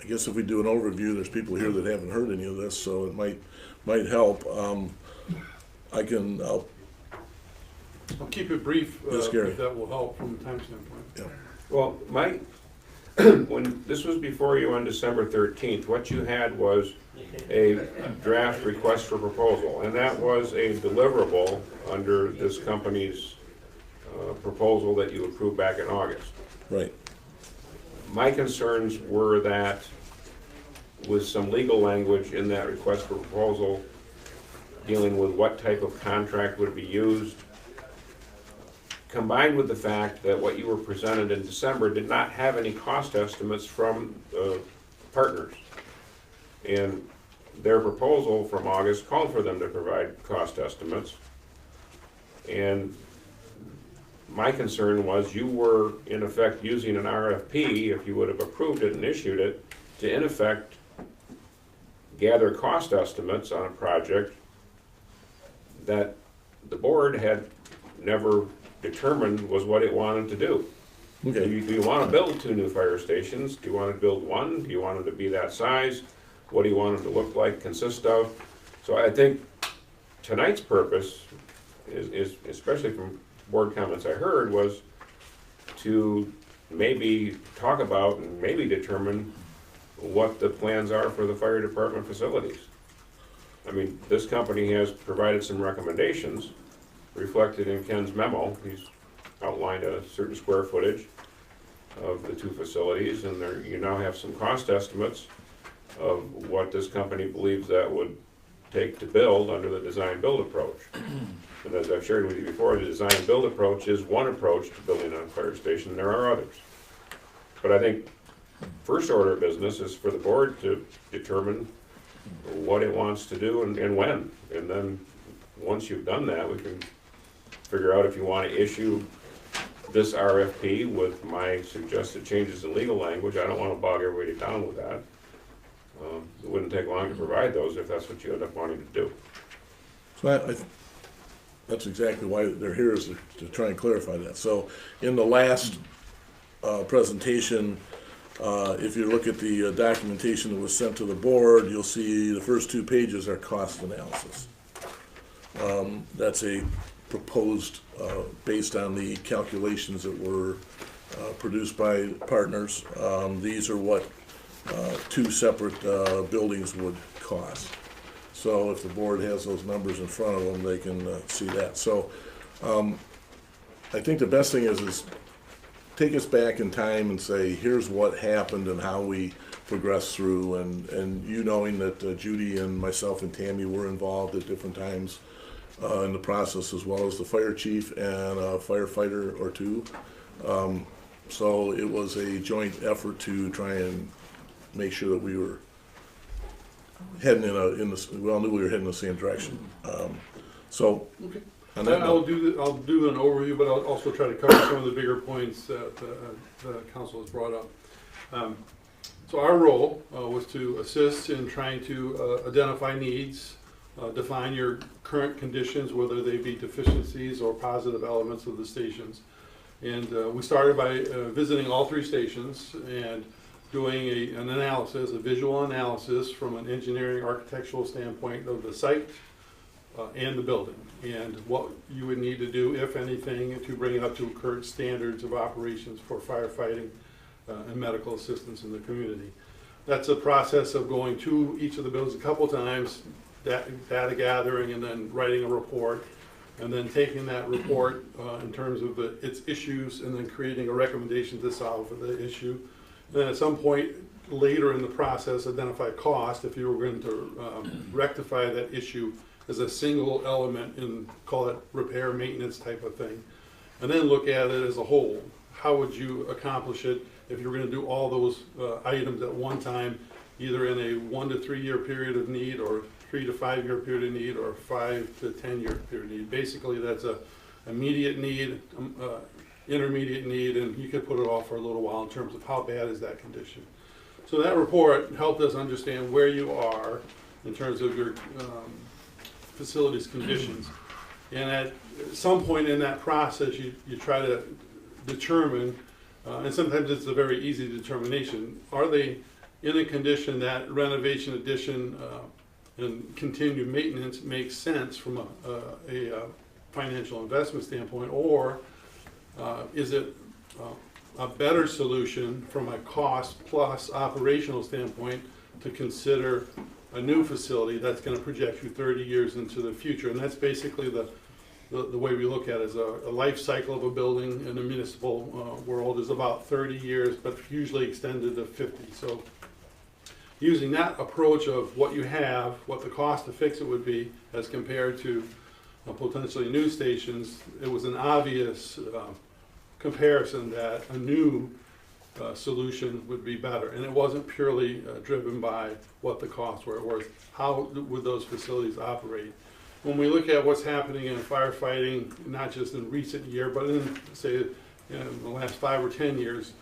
I guess if we do an overview, there's people here that haven't heard any of this, so it might help. I'll keep it brief, Yes, Gary. if that will help from a time standpoint. Yeah. Well, when this was before you on December 13th, what you had was a draft request for proposal, and that was a deliverable under this company's proposal that you approved back in August. Right. My concerns were that with some legal language in that request for proposal dealing with what type of contract would be used, combined with the fact that what you were presented in December did not have any cost estimates from partners. And their proposal from August called for them to provide cost estimates. And my concern was you were in effect using an RFP, if you would have approved it and issued it, to in effect gather cost estimates on a project that the board had never determined was what it wanted to do. Okay. Do you want to build 2 new fire stations? Do you want to build 1? Do you want them to be that size? What do you want them to look like, consist of? So I think tonight's purpose is especially from board comments I heard, was to maybe talk about and maybe determine what the plans are for the fire department facilities. I mean, this company has provided some recommendations reflected in Ken's memo. He's outlined a certain square footage of the 2 facilities, and there you now have some cost estimates of what this company believes that would take to build under the design-build approach. And as I've shared with you before, the design-build approach is one approach to building a fire station. There are others. But I think first order of business is for the board to determine what it wants to do and when. And then once you've done that, we can figure out if you want to issue this RFP with my suggested changes in legal language. I don't want to bog everybody down with that. It wouldn't take long to provide those if that's what you end up wanting to do. So that's exactly why they're here, is to try and clarify that. So in the last presentation, if you look at the documentation that was sent to the board, you'll see the first 2 pages are cost analysis. That's a proposed, based on the calculations that were produced by partners. These are what two separate buildings would cost. So if the board has those numbers in front of them, they can see that. So I think the best thing is take us back in time and say, here's what happened and how we progressed through, and you knowing that Judy and myself and Tammy were involved at different times in the process, as well as the fire chief and a firefighter or two. So it was a joint effort to try and make sure that we were heading we all knew we were heading in the same direction. So on that I'll do an overview, but I'll also try to cover some of the bigger points that the council has brought up. So our role was to assist in trying to identify needs, define your current conditions, whether they be deficiencies or positive elements of the stations. And we started by visiting all three stations and doing an analysis, a visual analysis from an engineering architectural standpoint of the site and the building, and what you would need to do, if anything, to bring it up to current standards of operations for firefighting and medical assistance in the community. That's a process of going to each of the buildings a couple times, data gathering, and then writing a report, and then taking that report in terms of its issues, and then creating a recommendation to solve the issue. And then at some point later in the process, identify cost if you were going to rectify that issue as a single element in, call it repair, maintenance type of thing. And then look at it as a whole. How would you accomplish it if you were going to do all those items at one time, either in a 1 to 3 year period of need, or 3 to 5 year period of need, or 5 to 10 year period of need. Basically, that's a immediate need, intermediate need, and you could put it off for a little while in terms of how bad is that condition. So that report helped us understand where you are in terms of your facility's conditions. And at some point in that process, you try to determine, and sometimes it's a very easy determination, are they in a condition that renovation, addition, and continued maintenance makes sense from a financial investment standpoint, or is it a better solution from a cost plus operational standpoint to consider a new facility that's going to project you 30 years into the future? And that's basically the way we look at it. As a life cycle of a building in the municipal world is about 30 years, but usually extended to 50. So using that approach of what you have, what the cost to fix it would be as compared to potentially new stations, it was an obvious comparison that a new solution would be better. And it wasn't purely driven by what the costs were, or how would those facilities operate. When we look at what's happening in firefighting, not just in recent year, but in, say, in the last 5 or 10 years,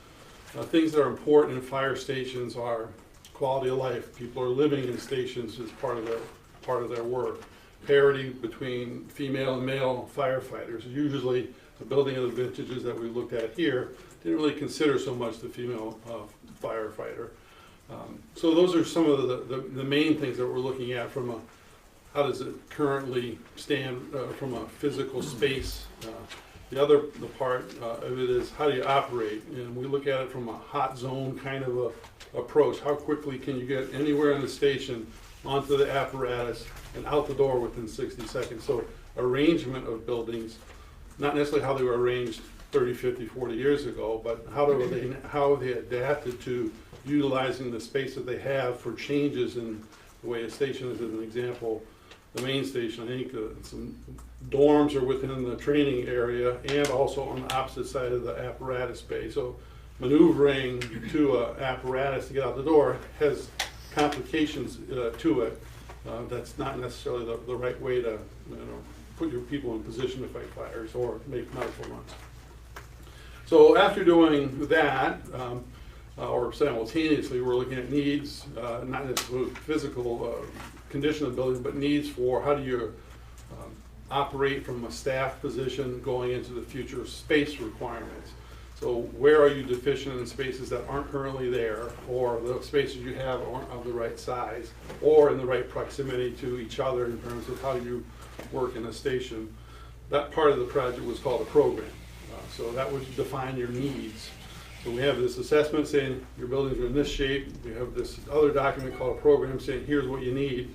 things that are important in fire stations are quality of life. People are living in stations as part of their work. Parity between female and male firefighters. Usually, the building of the vintages that we looked at here didn't really consider so much the female firefighter. So those are some of the main things that we're looking at from a, how does it currently stand from a physical space. The part of it is how do you operate, and we look at it from a hot zone kind of a approach. How quickly can you get anywhere in the station onto the apparatus and out the door within 60 seconds. So arrangement of buildings, not necessarily how they were arranged 30, 50, 40 years ago, but how they adapted to utilizing the space that they have for changes in the way a station is. As an example, the main station, I think some dorms are within the training area and also on the opposite side of the apparatus bay. So maneuvering to an apparatus to get out the door has complications to it. That's not necessarily the right way to put your people in position to fight fires or make medical runs. So after doing that, or simultaneously, we're looking at needs, not necessarily physical condition of the building, but needs for how do you operate from a staff position going into the future space requirements. So where are you deficient in spaces that aren't currently there, or the spaces you have aren't of the right size, or in the right proximity to each other in terms of how you work in a station, that part of the project was called a program. So that would define your needs. So we have this assessment saying your buildings are in this shape. We have this other document called a program saying here's what you need.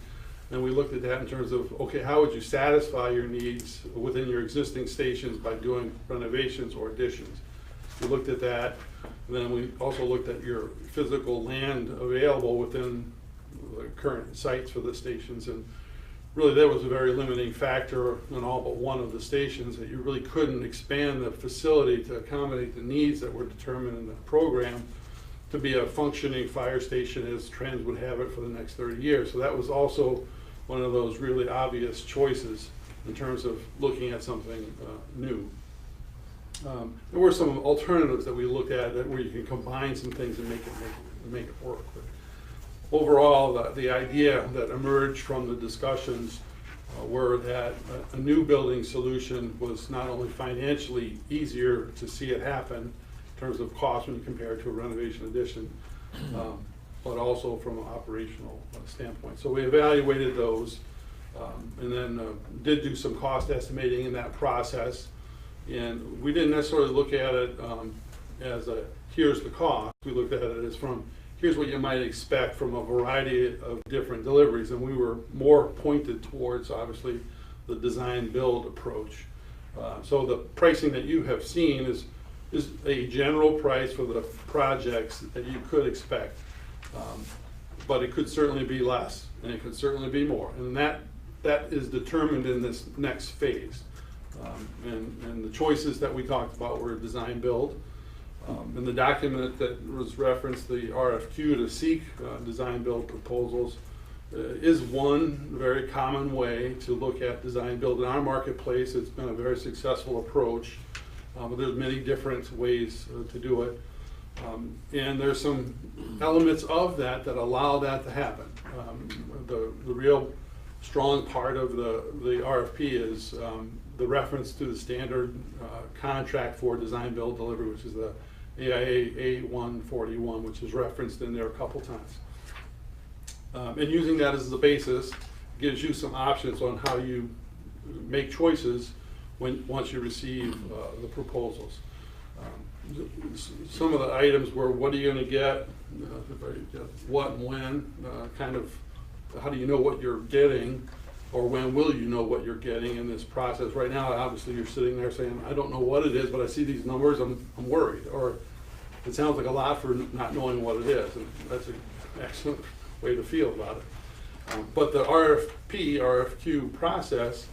And we looked at that in terms of, okay, how would you satisfy your needs within your existing stations by doing renovations or additions? We looked at that. And then we also looked at your physical land available within the current sites for the stations. And really that was a very limiting factor in all but one of the stations, that you really couldn't expand the facility to accommodate the needs that were determined in the program to be a functioning fire station as trends would have it for the next 30 years. So that was also one of those really obvious choices in terms of looking at something new. There were some alternatives that we looked at where you can combine some things and make it work. But overall, the idea that emerged from the discussions were that a new building solution was not only financially easier to see it happen in terms of cost when you compare it to a renovation addition, but also from an operational standpoint. So we evaluated those and then did do some cost estimating in that process. And we didn't necessarily look at it as a here's the cost. We looked at it as from here's what you might expect from a variety of different deliveries. And we were more pointed towards, obviously, the design build approach. So the pricing that you have seen is a general price for the projects that you could expect. But it could certainly be less, and it could certainly be more. And that is determined in this next phase. And the choices that we talked about were design build. In the document that was referenced, the RFQ to seek design build proposals is one very common way to look at design build. In our marketplace, it's been a very successful approach, but there's many different ways to do it. And there's some elements of that allow that to happen. The real strong part of the RFP is the reference to the standard contract for design build delivery, which is the AIA A141, which is referenced in there a couple times. And using that as the basis gives you some options on how you make choices once you receive the proposals. Some of the items were, what are you going to get, what and when, kind of how do you know what you're getting, or when will you know what you're getting in this process. Right now, obviously, you're sitting there saying, I don't know what it is, but I see these numbers, I'm worried. Or it sounds like a lot for not knowing what it is, and that's an excellent way to feel about it. But the RFQ process,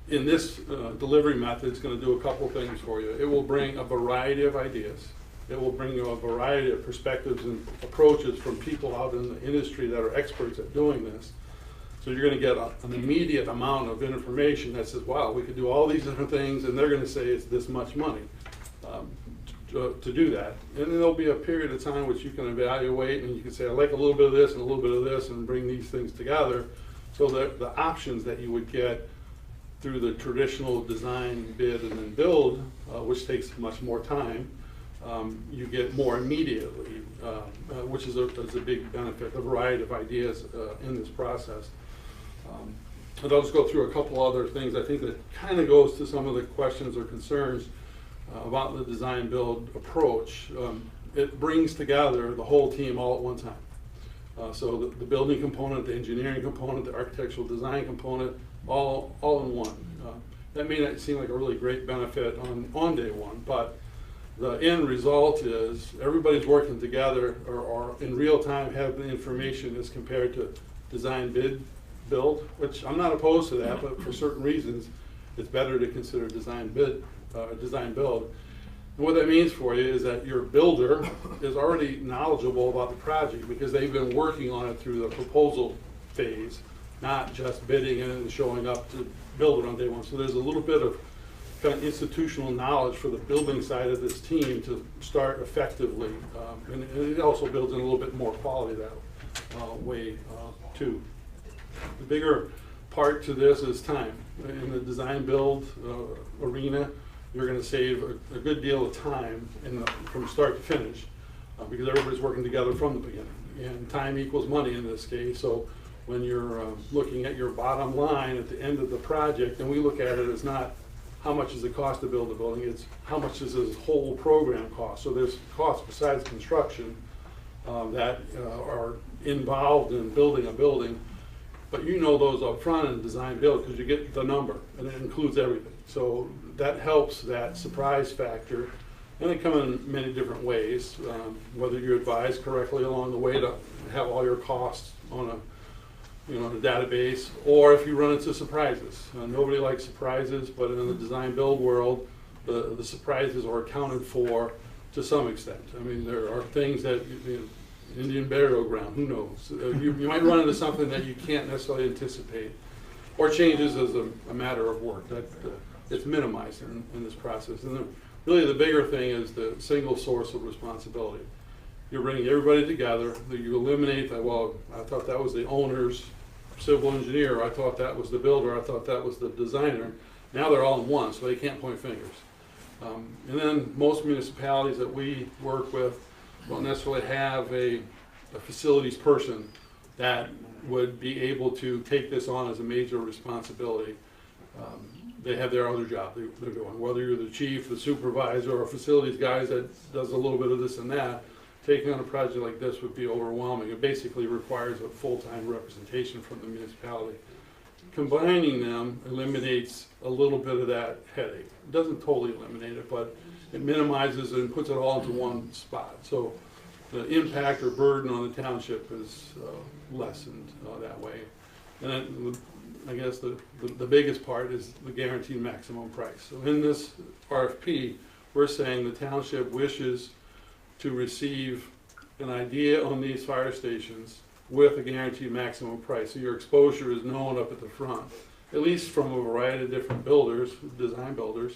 in this delivery method, is going to do a couple things for you. It will bring a variety of ideas. It will bring you a variety of perspectives and approaches from people out in the industry that are experts at doing this. So you're going to get an immediate amount of information that says, wow, we could do all these different things, and they're going to say it's this much money to do that. And then there'll be a period of time which you can evaluate, and you can say, I like a little bit of this and a little bit of this, and bring these things together, so that the options that you would get through the traditional design, bid, and then build, which takes much more time, you get more immediately, which is a big benefit, the variety of ideas in this process. And I'll just go through a couple other things I think that kind of goes to some of the questions or concerns about the design build approach. It brings together the whole team all at one time. So the building component, the engineering component, the architectural design component, all in one. That may not seem like a really great benefit on day one, but the end result is everybody's working together or in real time have the information as compared to design bid build, which I'm not opposed to that, but for certain reasons it's better to consider design bid, design build. And what that means for you is that your builder is already knowledgeable about the project because they've been working on it through the proposal phase, not just bidding and showing up to build it on day one. So there's a little bit of kind of institutional knowledge for the building side of this team to start effectively. And it also builds in a little bit more quality that way too. The bigger part to this is time. In the design build arena, you're going to save a good deal of time from start to finish because everybody's working together from the beginning. And time equals money in this case, so when you're looking at your bottom line at the end of the project, and we look at it as not how much is the cost to build a building, it's how much does this whole program cost. So there's costs besides construction that are involved in building a building, but you know those up front in design build because you get the number and it includes everything. So that helps that surprise factor, and they come in many different ways, whether you advise correctly along the way to have all your costs on a a database, or if you run into surprises. Nobody likes surprises, but in the design build world, the surprises are accounted for to some extent. I mean, there are things that, Indian burial ground, who knows? You might run into something that you can't necessarily anticipate, or changes as a matter of work. That it's minimized in this process. And really the bigger thing is the single source of responsibility. You're bringing everybody together, that you eliminate that, well, I thought that was the owner's civil engineer, I thought that was the builder, I thought that was the designer. Now they're all in one, so they can't point fingers. And then most municipalities that we work with don't necessarily have a facilities person that would be able to take this on as a major responsibility. They have their other job they're doing. Whether you're the chief, the supervisor, or facilities guys that does a little bit of this and that, taking on a project like this would be overwhelming. It basically requires a full-time representation from the municipality. Combining them eliminates a little bit of that headache. It doesn't totally eliminate it, but it minimizes it and puts it all into one spot. So the impact or burden on the township is lessened that way. And then I guess the biggest part is the guaranteed maximum price. So in this RFP, we're saying the township wishes to receive an idea on these fire stations with a guaranteed maximum price. So your exposure is known up at the front, at least from a variety of different builders, design builders,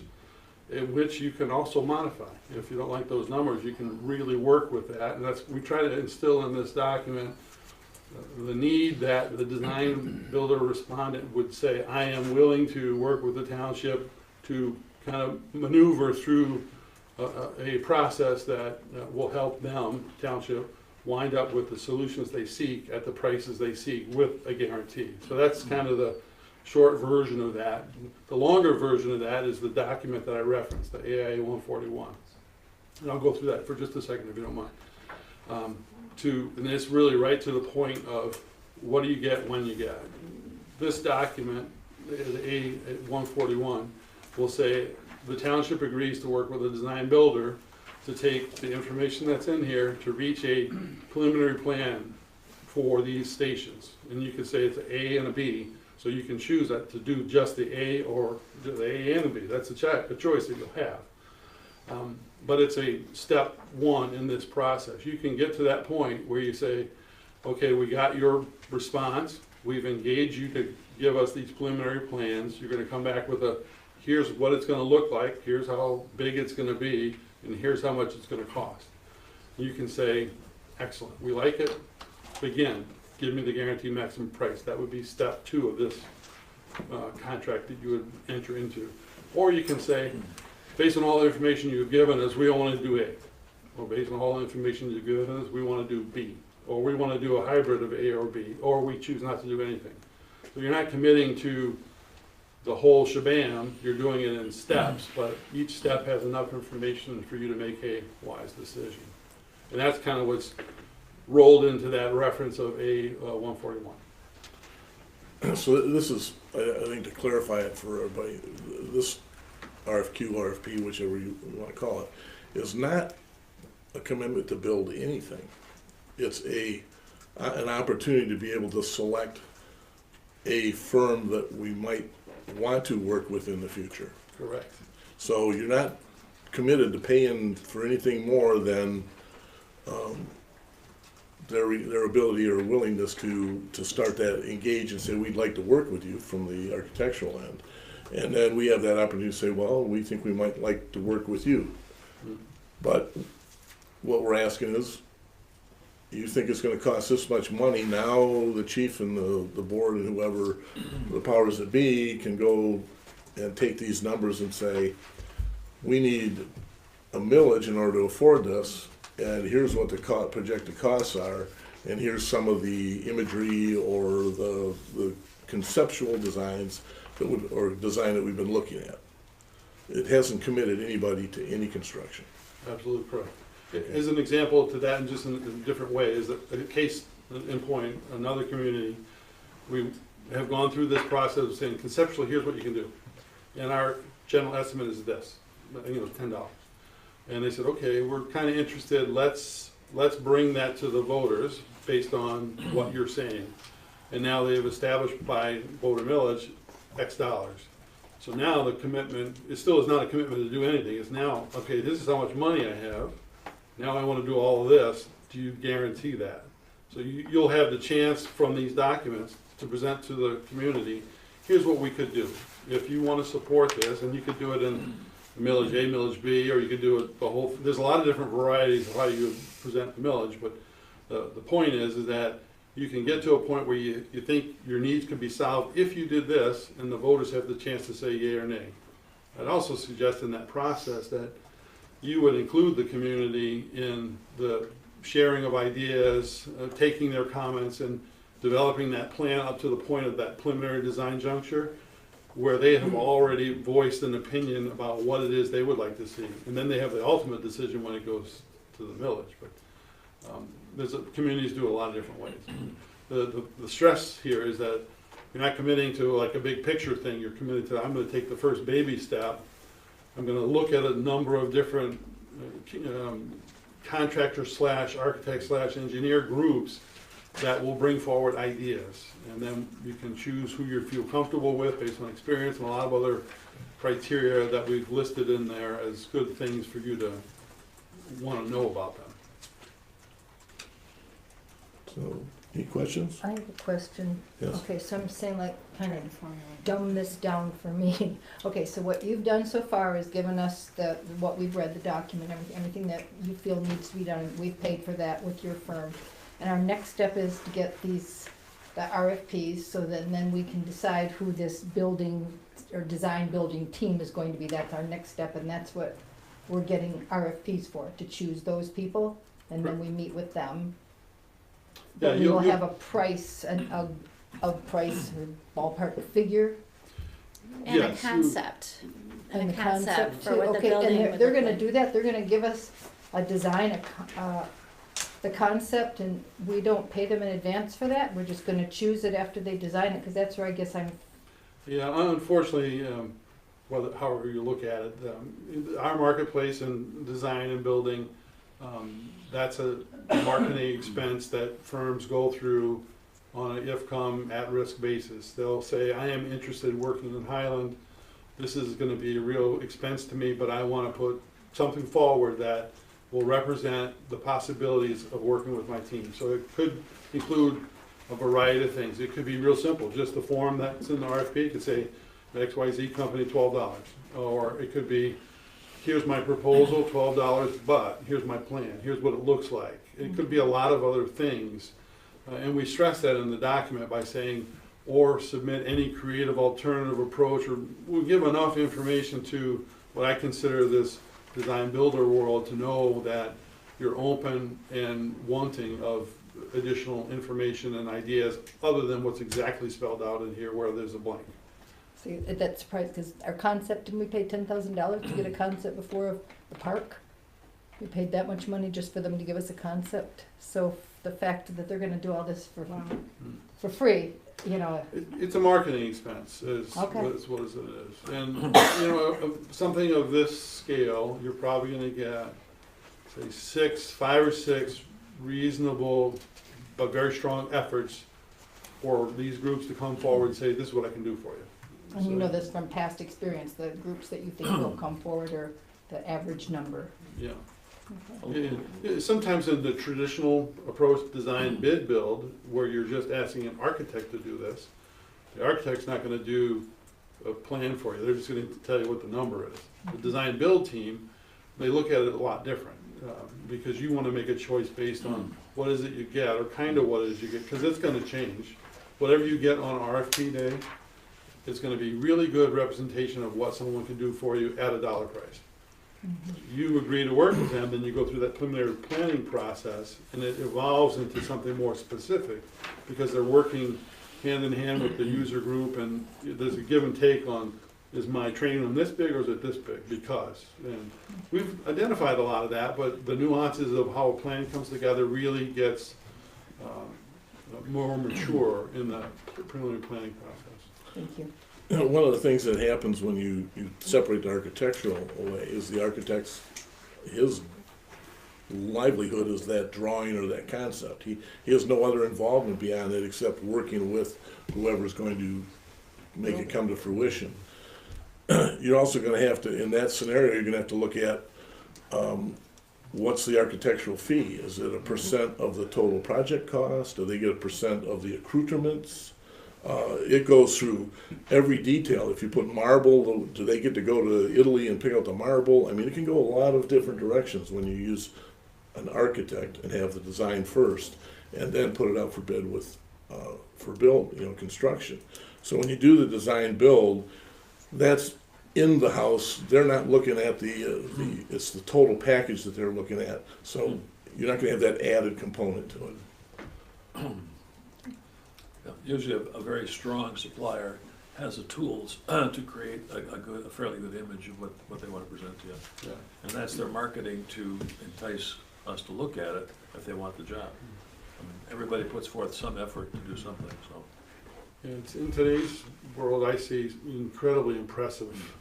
in which you can also modify. If you don't like those numbers, you can really work with that. And that's, we try to instill in this document the need that the design builder respondent would say, I am willing to work with the township to kind of maneuver through a process that will help them, township, wind up with the solutions they seek at the prices they seek with a guarantee. So that's kind of the short version of that. The longer version of that is the document that I referenced, the AIA 141. And I'll go through that for just a second if you don't mind. And it's really right to the point of what do you get when you get it. This document, the A 141, will say the township agrees to work with a design builder to take the information that's in here to reach a preliminary plan for these stations. And you can say it's an A and a B, so you can choose that to do just the A or the A and the B. That's a choice that you'll have. But it's a step one in this process. You can get to that point where you say, okay, we got your response, we've engaged you to give us these preliminary plans, you're gonna come back with here's what it's gonna look like, here's how big it's gonna be, and here's how much it's gonna cost. You can say, excellent, we like it, begin, give me the guaranteed maximum price. That would be step 2 of this contract that you would enter into. Or you can say, based on all the information you've given us, we want to do A. Or based on all the information you've given us, we want to do B. Or we want to do a hybrid of A or B. Or we choose not to do anything. So you're not committing to the whole shebang, you're doing it in steps, but each step has enough information for you to make a wise decision. And that's kind of what's rolled into that reference of A 141. So this is, I think to clarify it for everybody, this RFQ, RFP, whichever you want to call it, is not a commitment to build anything. It's an opportunity to be able to select a firm that we might want to work with in the future. Correct. So you're not committed to paying for anything more than their ability or willingness to start that engage and say, we'd like to work with you from the architectural end. And then we have that opportunity to say, well, we think we might like to work with you. But what we're asking is, you think it's going to cost this much money? Now the chief and the board and whoever the powers that be can go and take these numbers and say, we need a millage in order to afford this, and here's what the projected costs are, and here's some of the imagery or the conceptual designs or design that we've been looking at. It hasn't committed anybody to any construction. Absolutely correct. As an example to that, and just in a different way, is a case in point, another community, we have gone through this process of saying conceptually, here's what you can do. And our general estimate is this, $10. And they said, okay, we're kind of interested, let's bring that to the voters based on what you're saying. And now they've established by voter millage X dollars. So now the commitment, it still is not a commitment to do anything. It's now, okay, this is how much money I have. Now I want to do all of this. Do you guarantee that? So you'll have the chance from these documents to present to the community, here's what we could do. If you want to support this, and you could do it in millage A, millage B, or you could do it the whole, there's a lot of different varieties of how you present the millage, but the point is that you can get to a point where you think your needs could be solved if you did this, and the voters have the chance to say yea or nay. I'd also suggest in that process that you would include the community in the sharing of ideas, taking their comments and developing that plan up to the point of that preliminary design juncture where they have already voiced an opinion about what it is they would like to see. And then they have the ultimate decision when it goes to the village. But communities do it a lot of different ways. The stress here is that you're not committing to like a big picture thing. You're committed to, I'm going to take the first baby step. I'm going to look at a number of different contractor / architect / engineer groups that will bring forward ideas. And then you can choose who you feel comfortable with based on experience and a lot of other criteria that we've listed in there as good things for you to want to know about them. So, any questions? I have a question. Yes. Okay, so I'm saying like, kind of dumb this down for me. Okay, so what you've done so far is given us what we've read, the document, everything that you feel needs to be done. We've paid for that with your firm. And our next step is to get the RFPs, so that then we can decide who this building or design building team is going to be. That's our next step, and that's what we're getting RFPs for, to choose those people, and then we meet with them. Yeah, We will have a price, a price or ballpark figure. And Yes. a concept. And a the concept for too. what the Okay, building and would they're look gonna like. do that, they're gonna give us a design, the concept, and we don't pay them in advance for that? We're just gonna choose it after they design it, because that's where I guess I'm, Yeah, unfortunately, however you look at it, our marketplace and design and building, that's a marketing expense that firms go through on an if-come, at-risk basis. They'll say, I am interested in working in Highland. This is going to be a real expense to me, but I want to put something forward that will represent the possibilities of working with my team. So it could include a variety of things. It could be real simple, just the form that's in the RFP. It could say XYZ company, $12. Or it could be, here's my proposal, $12, but here's my plan. Here's what it looks like. It could be a lot of other things. And we stress that in the document by saying, or submit any creative alternative approach, or we'll give enough information to what I consider this design builder world to know that you're open and wanting of additional information and ideas other than what's exactly spelled out in here where there's a blank. see, that's surprising, because our concept, didn't we pay $10,000 to get a concept before the park? We paid that much money just for them to give us a concept, so the fact that they're gonna do all this for free, you know. It's a marketing expense, is Okay. what it is. And, something of this scale, you're probably gonna get, say, 5 or 6 reasonable but very strong efforts for these groups to come forward and say, this is what I can do for you. And you know this from past experience, the groups that you think will come forward are the average number. Yeah. Okay. Sometimes in the traditional approach, design, bid, build, where you're just asking an architect to do this, the architect's not gonna do a plan for you, they're just gonna tell you what the number is. The design build team, they look at it a lot different, because you wanna make a choice based on what is it you get, or kind of what it is you get, because it's gonna change. Whatever you get on RFP day, it's gonna be really good representation of what someone can do for you at a dollar price. You agree to work with them, then you go through that preliminary planning process, and it evolves into something more specific, because they're working hand in hand with the user group, and there's a give and take on, is my training room this big or is it this big? Because, and we've identified a lot of that, but the nuances of how a plan comes together really gets more mature in the preliminary planning process. Thank you. You know, one of the things that happens when you separate the architectural away is the architect's, his livelihood is that drawing or that concept. He has no other involvement beyond it except working with whoever's going to make it come to fruition. You're also going to have to, in that scenario, you're going to have to look at what's the architectural fee? Is it a percent of the total project cost? Do they get a percent of the accoutrements? It goes through every detail. If you put marble, do they get to go to Italy and pick out the marble? I mean, it can go a lot of different directions when you use an architect and have the design first, and then put it out for bid with for build, construction. So when you do the design build, that's in the house. They're not looking at it's the total package that they're looking at. So you're not going to have that added component to it. Usually a very strong supplier has the tools to create a fairly good image of what they want to present to you. Yeah. And that's their marketing to entice us to look at it if they want the job. I mean, everybody puts forth some effort to do something, so. And in today's world, I see incredibly impressive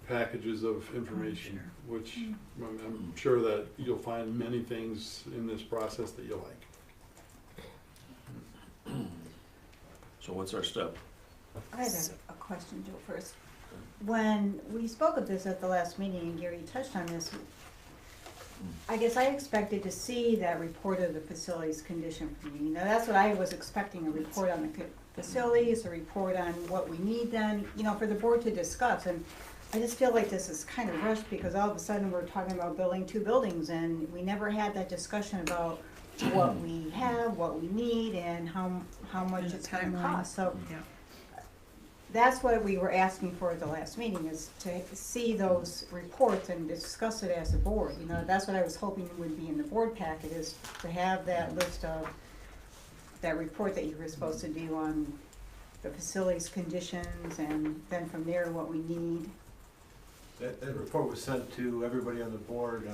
packages of information, which I'm sure that you'll find many things in this process that you like. So what's our step? I have a question, Joe, first. When we spoke of this at the last meeting, and Gary touched on this, I guess I expected to see that report of the facilities condition from you. Now, that's what I was expecting, a report on the facilities, a report on what we need then, for the board to discuss. And I just feel like this is kind of rushed because all of a sudden we're talking about building 2 buildings and we never had that discussion about what we have, what we need, and how much it's going to cost. So that's what we were asking for at the last meeting, is to see those reports and discuss it as a board. That's what I was hoping would be in the board packet, is to have that list of that report that you were supposed to do on the facilities conditions, and then from there what we need. That report was sent to everybody on the board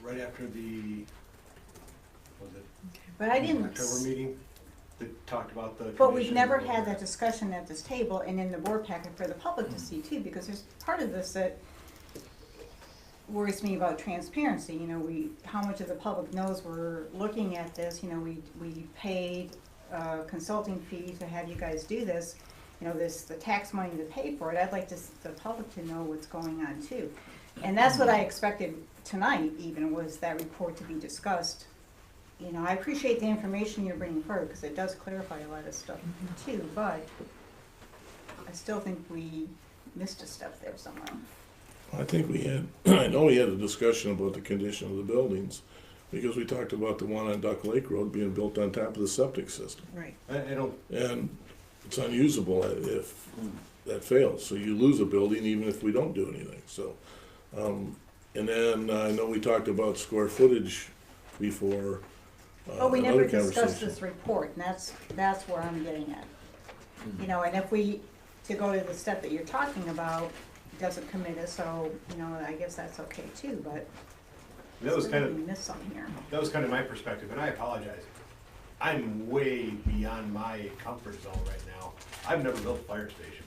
right after the, But I didn't. October meeting that talked about the. But we've never had that discussion at this table and in the board packet for the public to see too, because there's part of this that worries me about transparency. How much of the public knows we're looking at this. We paid a consulting fee to have you guys do this. The tax money to pay for it. I'd like the public to know what's going on too. And that's what I expected tonight even, was that report to be discussed. I appreciate the information you're bringing forward because it does clarify a lot of stuff too, but I still think we missed a step there somewhere. I think I know we had a discussion about the condition of the buildings, because we talked about the one on Duck Lake Road being built on top of the septic system. Right. And it's unusable if that fails. So you lose a building even if we don't do anything. So, and then I know we talked about square footage before. But we never another discussed conversation. this report, and that's where I'm getting at. And if we, to go to the step that you're talking about, doesn't commit us, so, I guess that's okay too, but That was kind of, we missed something here. that was kind of my perspective, and I apologize. I'm way beyond my comfort zone right now. I've never built a fire station.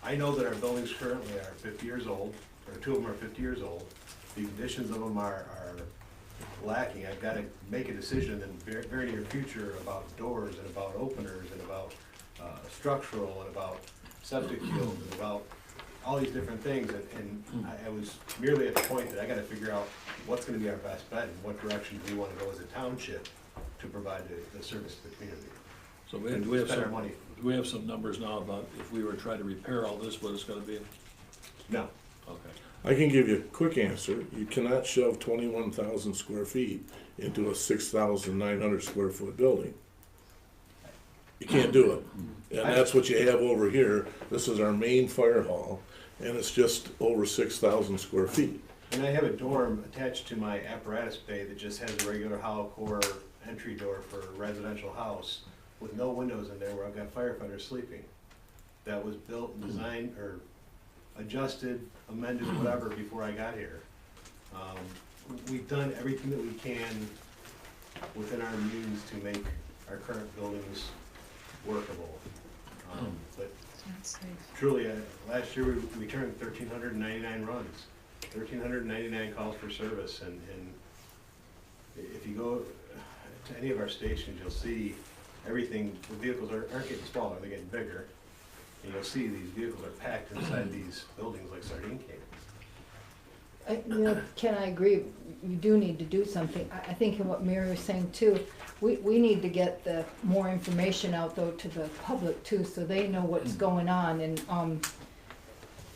I know that our buildings currently are 50 years old, or 2 of them are 50 years old. The conditions of them are lacking. I've got to make a decision in the very near future about doors and about openers and about structural and about septic fields and about all these different things. And I was merely at the point that I got to figure out what's going to be our best bet and what direction do we want to go as a township to provide the service to the community. So we have some numbers now about if we were trying to repair all this, what it's going to be? No. Okay. I can give you a quick answer. You cannot shove 21,000 square feet into a 6,900 square foot building. You can't do it. And that's what you have over here. This is our main fire hall, and it's just over 6,000 square feet. And I have a dorm attached to my apparatus bay that just has a regular hollow core entry door for a residential house with no windows in there where I've got firefighters sleeping. That was built, designed, or adjusted, amended, whatever, before I got here. We've done everything that we can within our means to make our current buildings workable. But truly, last year we turned 1,399 runs, 1,399 calls for service, and if you go to any of our stations, you'll see everything, the vehicles aren't getting smaller, they're getting bigger. And you'll see these vehicles are packed inside these buildings like sardine cans. You know, Ken, I agree, you do need to do something. I think in what Mary was saying too, we need to get the more information out though to the public too, so they know what's going on, and,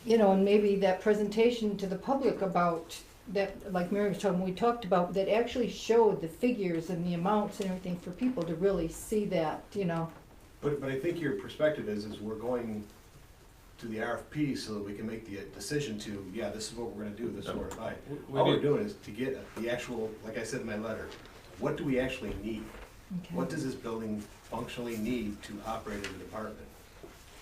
you know, and maybe that presentation to the public about that, like Mary was talking, we talked about, that actually showed the figures and the amounts and everything for people to really see that, you know. But I think your perspective is we're going to the RFP so that we can make the decision to, yeah, this is what we're gonna do, this is what we're gonna buy. All we're doing is to get the actual, like I said in my letter, what do we actually need? Okay. What does this building functionally need to operate as a department?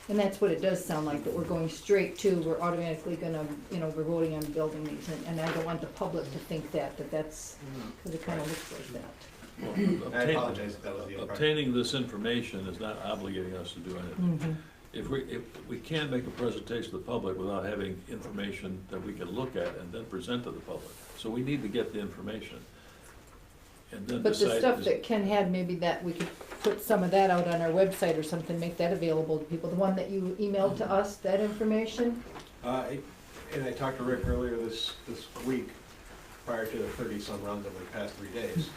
And that's what it does sound like, that we're going straight to, we're automatically gonna, you know, we're voting on building these, and I don't want the public to think that's, because it kind of looks like that. Well, I apologize if that was the impression. obtaining this information is not obligating us to do anything. If we can't make a presentation to the public without having information that we can look at and then present to the public. So we need to get the information. And then But the decide. stuff that Ken had, maybe that we could put some of that out on our website or something, make that available to people. The one that you emailed to us, that information? And I talked to Rick earlier this week, prior to the 30-some runs over the past 3 days,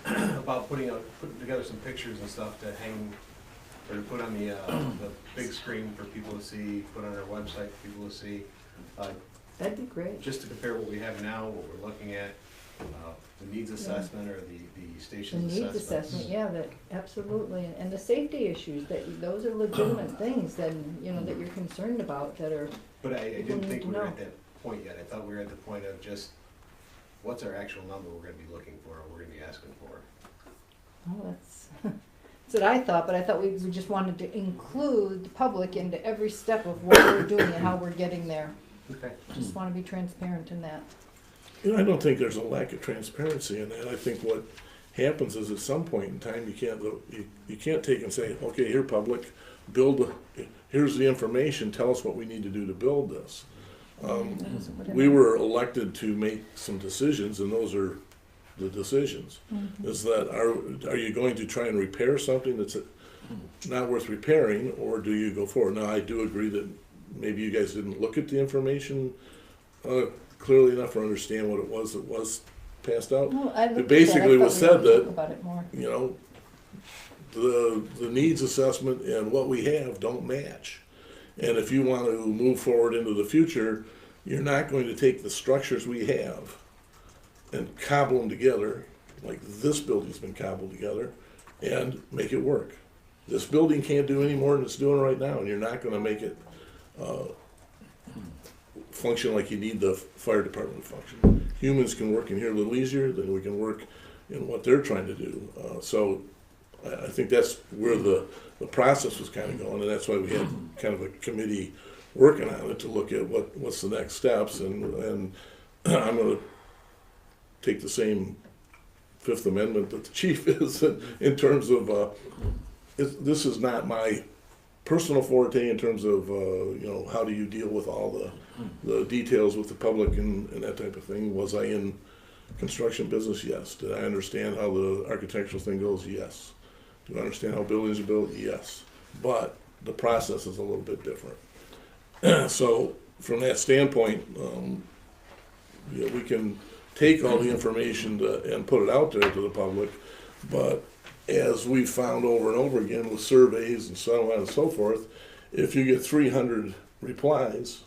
about putting together some pictures and stuff to hang, or to put on the big screen for people to see, put on our website for people to see. That'd be great. Just to compare what we have now, what we're looking at, the needs assessment or the The station's needs assessments. assessment, yeah, that, absolutely, and the safety issues, those are legitimate things that, you know, that you're concerned about, that are, But I people didn't need think to we were know. at that point yet. I thought we were at the point of just, what's our actual number we're gonna be looking for, or we're gonna be asking for? Oh, that's what I thought, but I thought we just wanted to include the public into every step of what we're doing and how we're getting there. Okay. Just wanna be transparent in that. You know, I don't think there's a lack of transparency in that. I think what happens is at some point in time, you can't take and say, okay, here, public, here's the information, tell us what we need to do to build this. We were elected to make some decisions, and those are the decisions. Is that, are you going to try and repair something that's not worth repairing, or do you go forward? Now, I do agree that maybe you guys didn't look at the information clearly enough or understand what it was that was passed out. No, I looked at that. It basically I thought was we said ought to talk that, about it more. you know, the needs assessment and what we have don't match. And if you want to move forward into the future, you're not going to take the structures we have and cobble them together, like this building's been cobbled together, and make it work. This building can't do any more than it's doing right now, and you're not gonna make it function like you need the fire department to function. Humans can work in here a little easier than we can work in what they're trying to do. So I think that's where the process was kind of going, and that's why we had kind of a committee working on it to look at what's the next steps, and I'm gonna take the same Fifth Amendment that the chief is in terms of, this is not my personal forte in terms of, you know, how do you deal with all the details with the public and that type of thing. Was I in construction business? Yes. Did I understand how the architectural thing goes? Yes. Do I understand how buildings are built? Yes. But the process is a little bit different. So from that standpoint, yeah, we can take all the information and put it out there to the public, but as we've found over and over again with surveys and so on and so forth, if you get 300 replies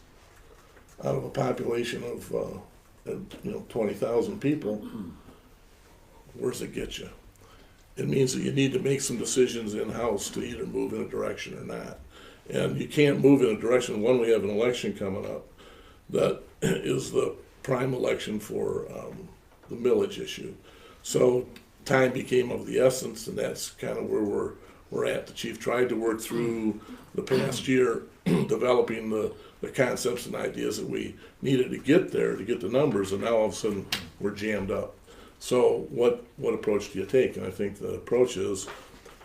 out of a population of 20,000 people, where's it get you? it means that you need to make some decisions in-house to either move in a direction or not. And you can't move in a direction. One, we have an election coming up that is the prime election for the millage issue. So time became of the essence, and that's kind of where we're at. The chief tried to work through the past year, developing the concepts and ideas that we needed to get there, to get the numbers, and now all of a sudden we're jammed up. So what approach do you take? And I think the approach is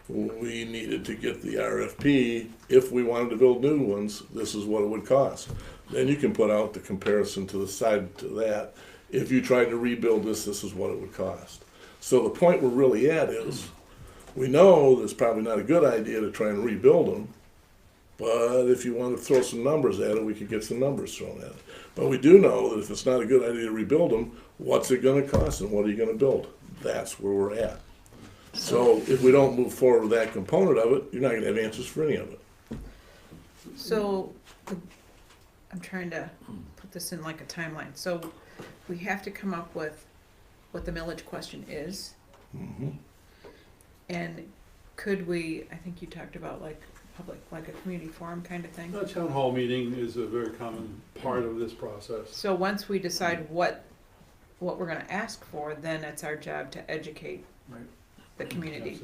we needed to get the RFP. If we wanted to build new ones, this is what it would cost. Then you can put out the comparison to the side to that. If you tried to rebuild this is what it would cost. So the point we're really at is, we know it's probably not a good idea to try and rebuild them, but if you want to throw some numbers at it, we could get some numbers thrown at it. But we do know that if it's not a good idea to rebuild them, what's it going to cost and what are you going to build? That's where we're at. So if we don't move forward with that component of it, you're not going to have answers for any of it. So, I'm trying to put this in like a timeline. So, we have to come up with what the millage question is. Mm-hmm. And could we, I think you talked about like public, like a community forum kind of thing? A town hall meeting is a very common part of this process. So once we decide what we're gonna ask for, then it's our job to educate the community.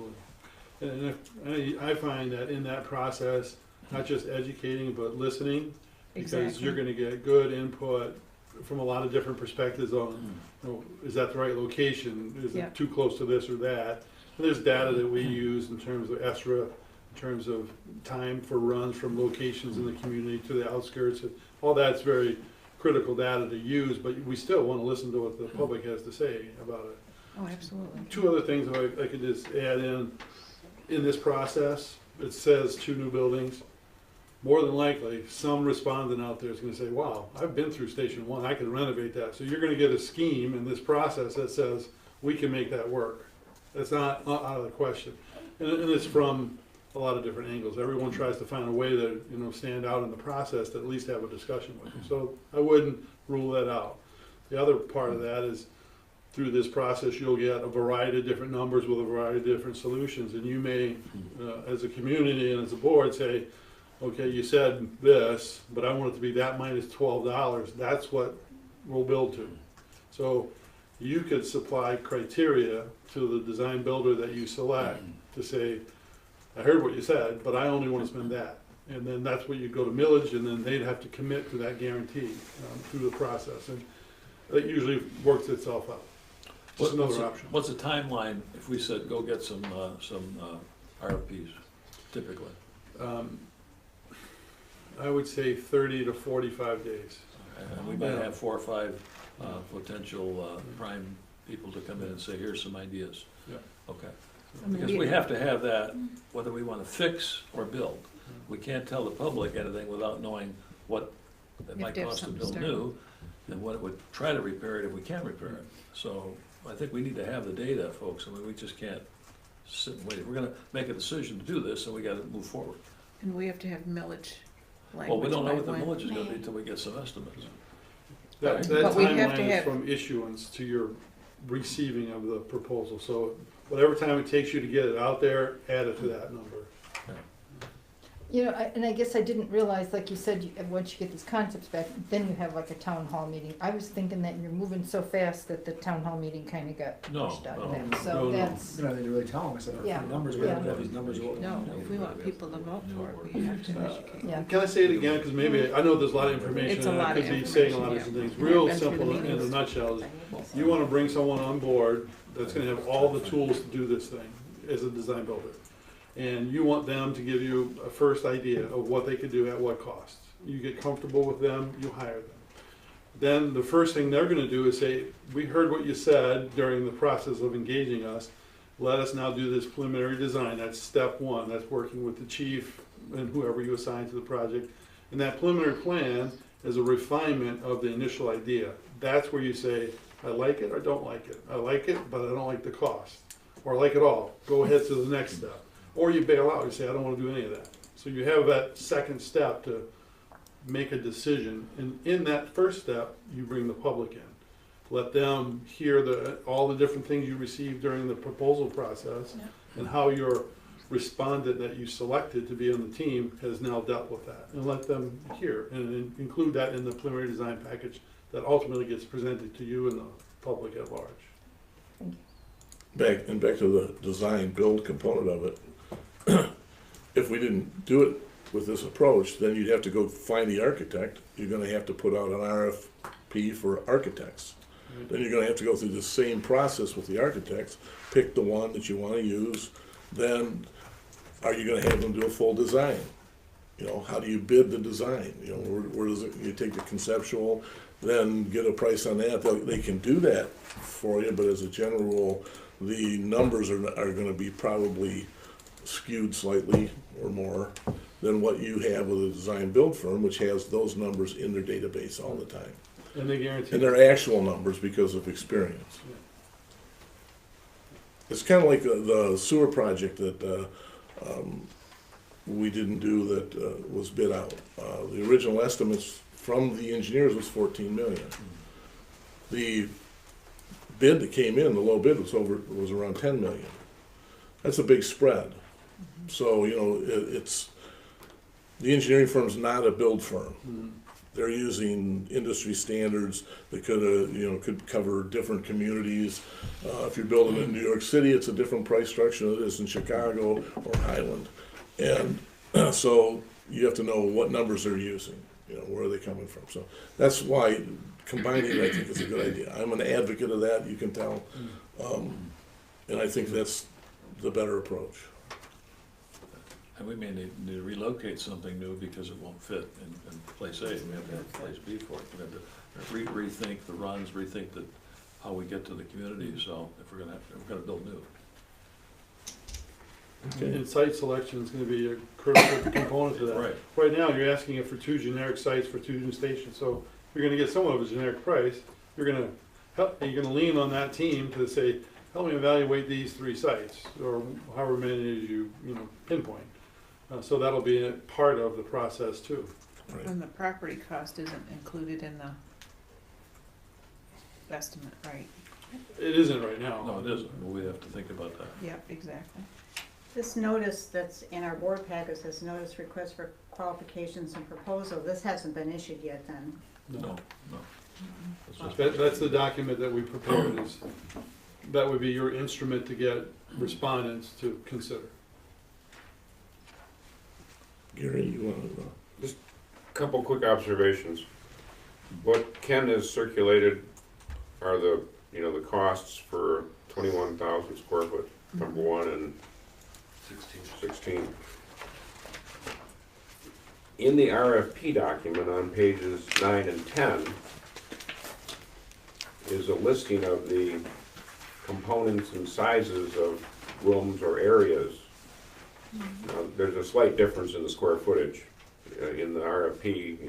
Absolutely. And I find that in that process, not just educating, but listening, because Exactly. you're gonna get good input from a lot of different perspectives on, you know, is that the right location? Is Yeah. it too close to this or that? And there's data that we use in terms of ESRA, in terms of time for runs from locations in the community to the outskirts. All that's very critical data to use, but we still want to listen to what the public has to say about it. Oh, absolutely. Two other things I could just add in this process. It says 2 new buildings. More than likely, some respondent out there is going to say, wow, I've been through Station 1, I can renovate that. So you're going to get a scheme in this process that says, we can make that work. That's not out of the question. And it's from a lot of different angles. Everyone tries to find a way to, you know, stand out in the process to at least have a discussion with you. So I wouldn't rule that out. The other part of that is, through this process, you'll get a variety of different numbers with a variety of different solutions. And you may, as a community and as a board, say, okay, you said this, but I want it to be that minus $12. That's what we'll build to. So you could supply criteria to the design builder that you select to say, I heard what you said, but I only want to spend that. And then that's what you go to millage, and then they'd have to commit to that guarantee through the process. And that usually works itself out. Just another option. What's the timeline if we said go get some RFPs, typically? I would say 30 to 45 days. And we might have 4 or 5 potential prime people to come in and say, here's some ideas. Yeah. Okay. Because we have to have that, whether we want to fix or build. Mm-hmm. We can't tell the public anything without knowing what it might cost to build new, and what it would try to repair it if we can repair it. So I think we need to have the data, folks. I mean, we just can't sit and wait. If we're gonna make a decision to do this, then we gotta move forward. And we have to have millage language. Well, we don't know what the by when? millage is gonna be until we get some estimates. That But we have to timeline is have- from issuance to your receiving of the proposal. So whatever time it takes you to get it out there, add it to that number. You know, and I guess I didn't realize, like you said, once you get these concepts back, then you have like a town hall meeting. I was thinking that you're moving so fast that the town hall meeting kind of got pushed out of that. So that's, You know, they really tell them, I said, Yeah. our numbers, we have to Yeah. have these numbers. No, if we want people to vote for it, we have to educate. yeah. Can I say it again? Because maybe, I know there's a lot of information, It's a and I lot of could be saying a lot of information, different things. yeah. Real I've been through the simple in a meetings. nutshell is, you want to bring someone on board that's going to have all the tools to do this thing as a design builder. And you want them to give you a first idea of what they could do at what cost. You get comfortable with them, you hire them. Then the first thing they're going to do is say, we heard what you said during the process of engaging us. Let us now do this preliminary design. That's step one. That's working with the chief and whoever you assign to the project. And that preliminary plan is a refinement of the initial idea. That's where you say, I like it or don't like it. I like it, but I don't like the cost. Or I like it all. Go ahead to the next step. Or you bail out, you say, I don't want to do any of that. So you have that second step to make a decision. And in that first step, you bring the public in. Let them hear all the different things you received during the proposal process, and how your respondent that you selected to be on the team has now dealt with that, and let them hear, and include that in the preliminary design package that ultimately gets presented to you and the public at large. Back to the design build component of it. If we didn't do it with this approach, then you'd have to go find the architect. You're gonna have to put out an RFP for architects. Then you're gonna have to go through the same process with the architects, pick the one that you wanna use. Then, are you gonna have them do a full design? You know, how do you bid the design? You know, where does it, you take the conceptual, then get a price on that. They can do that for you, but as a general rule, the numbers are gonna be probably skewed slightly or more than what you have with a design build firm, which has those numbers in their database all the time. And they guarantee. And they're actual numbers because of experience. Yeah. It's kind of like the sewer project that we didn't do that was bid out. The original estimates from the engineers was 14 million. The bid that came in, the low bid was around 10 million. That's a big spread. So, you know, it's, the engineering firm's not a build firm. They're using industry standards that could cover different communities. If you're building in New York City, it's a different price structure than it is in Chicago or Highland. And so you have to know what numbers they're using, you know, where are they coming from. So that's why combining it, I think, is a good idea. I'm an advocate of that, you can tell. And I think that's the better approach. And we may need to relocate something new because it won't fit in place A. We have to have place B for it. We have to rethink the runs, rethink how we get to the community. So if we're gonna build new. Okay. And site selection is gonna be a critical component to that. Right. Right now, you're asking it for 2 generic sites for 2 new stations, so you're gonna get somewhat of a generic price. You're gonna lean on that team to say, help me evaluate these 3 sites, or however many as you pinpoint. So that'll be a part of the process too. Right. And the property cost isn't included in the estimate, right? It isn't right now. No, it isn't. But we have to think about that. Yeah, exactly. This notice that's in our board packet says notice request for qualifications and proposal. This hasn't been issued yet then? No. That's That's the document that we prepared. That would be your instrument to get respondents to consider. Gary, you want to? Just a couple quick observations. What Ken has circulated are the costs for 21,000 square foot, number 1, and 16. In the RFP document on pages 9 and 10 is a listing of the components and sizes of rooms or areas. Now, there's a slight difference in the square footage. In the RFP,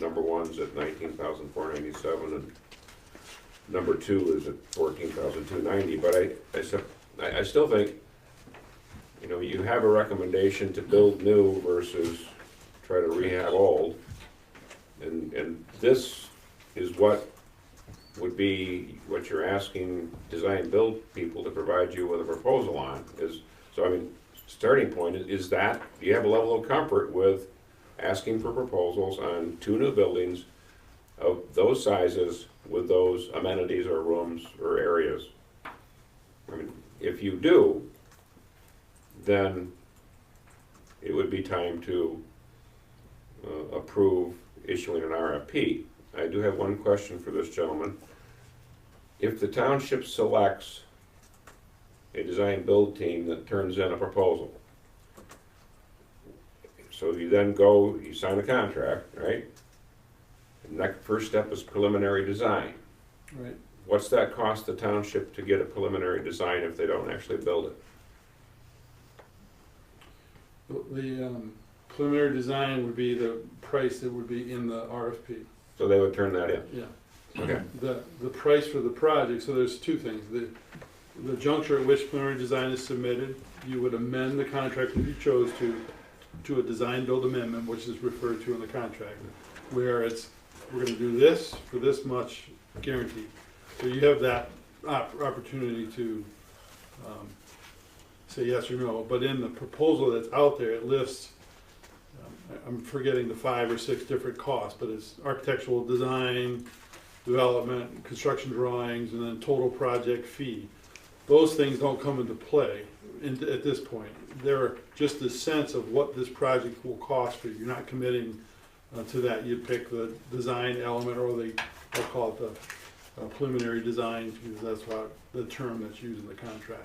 number 1's at 19,497 and number 2 is at 14,290. But I still think, you have a recommendation to build new versus try to rehab old. And this is what would be what you're asking design build people to provide you with a proposal on. Starting point is that, do you have a level of comfort with asking for proposals on 2 new buildings of those sizes with those amenities or rooms or areas? If you do, then it would be time to approve issuing an RFP. I do have one question for this gentleman. If the township selects a design build team that turns in a proposal, so you then go, you sign a contract, right? And that first step is preliminary design. Right. What's that cost the township to get a preliminary design if they don't actually build it? The preliminary design would be the price that would be in the RFP. So they would turn that in? Yeah. Okay. The price for the project, so there's 2 things. The juncture at which preliminary design is submitted, you would amend the contract if you chose to a design build amendment, which is referred to in the contract, where we're gonna do this for this much guaranteed. So you have that opportunity to say yes or no, but in the proposal that's out there, it lists, I'm forgetting the 5 or 6 different costs, but it's architectural design, development, construction drawings, and then total project fee. Those things don't come into play at this point. They're just the sense of what this project will cost for you. You're not committing to that. You pick the design element, or I'll call it the preliminary design, because that's what the term that's used in the contract.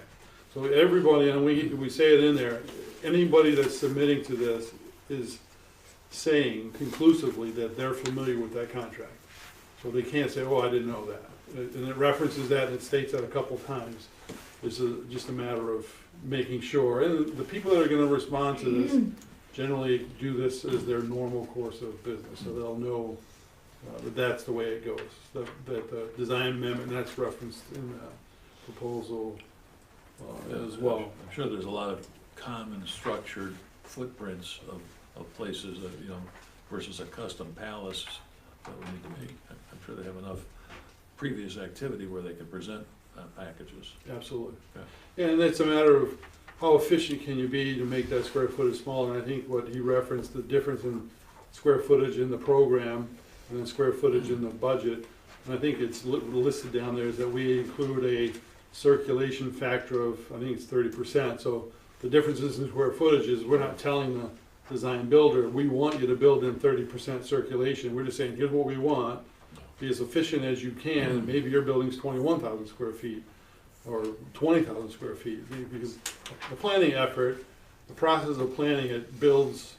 So everybody, and we say it in there, anybody that's submitting to this is saying conclusively that they're familiar with that contract. So they can't say, oh, I didn't know that. And it references that, and it states that a couple times. It's just a matter of making sure. And the people that are going to respond to this generally do this as their normal course of business. So they'll know that that's the way it goes. That the design amendment, that's referenced in the proposal as well. I'm sure there's a lot of common structured footprints of places that, you know, versus a custom palace that we need to make. I'm sure they have enough previous activity where they can present packages. Absolutely. Yeah. And it's a matter of how efficient can you be to make that square footage smaller. And I think what he referenced, the difference in square footage in the program and then square footage in the budget, and I think it's listed down there, is that we include a circulation factor of, I think it's 30%. So the differences in square footage is we're not telling the design builder, we want you to build in 30% circulation. We're just saying, here's what we want. Be as efficient as you can, and maybe your building's 21,000 square feet or 20,000 square feet. Because the planning effort, the process of planning it builds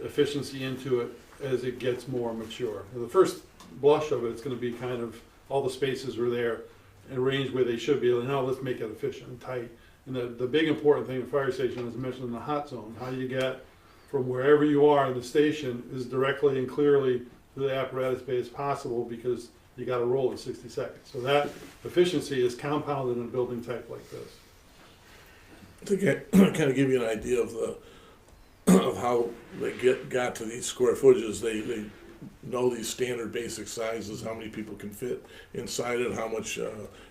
efficiency into it as it gets more mature. And the first blush of it's going to be kind of all the spaces are there and arranged where they should be. And now let's make it efficient and tight. And the big important thing, the fire station, as I mentioned in the hot zone, how you get from wherever you are in the station is directly and clearly to the apparatus bay as possible, because you got to roll in 60 seconds. So that efficiency is compounded in a building type like this. To kind of give you an idea of of how they got to these square footages, they know these standard basic sizes, how many people can fit inside it, how much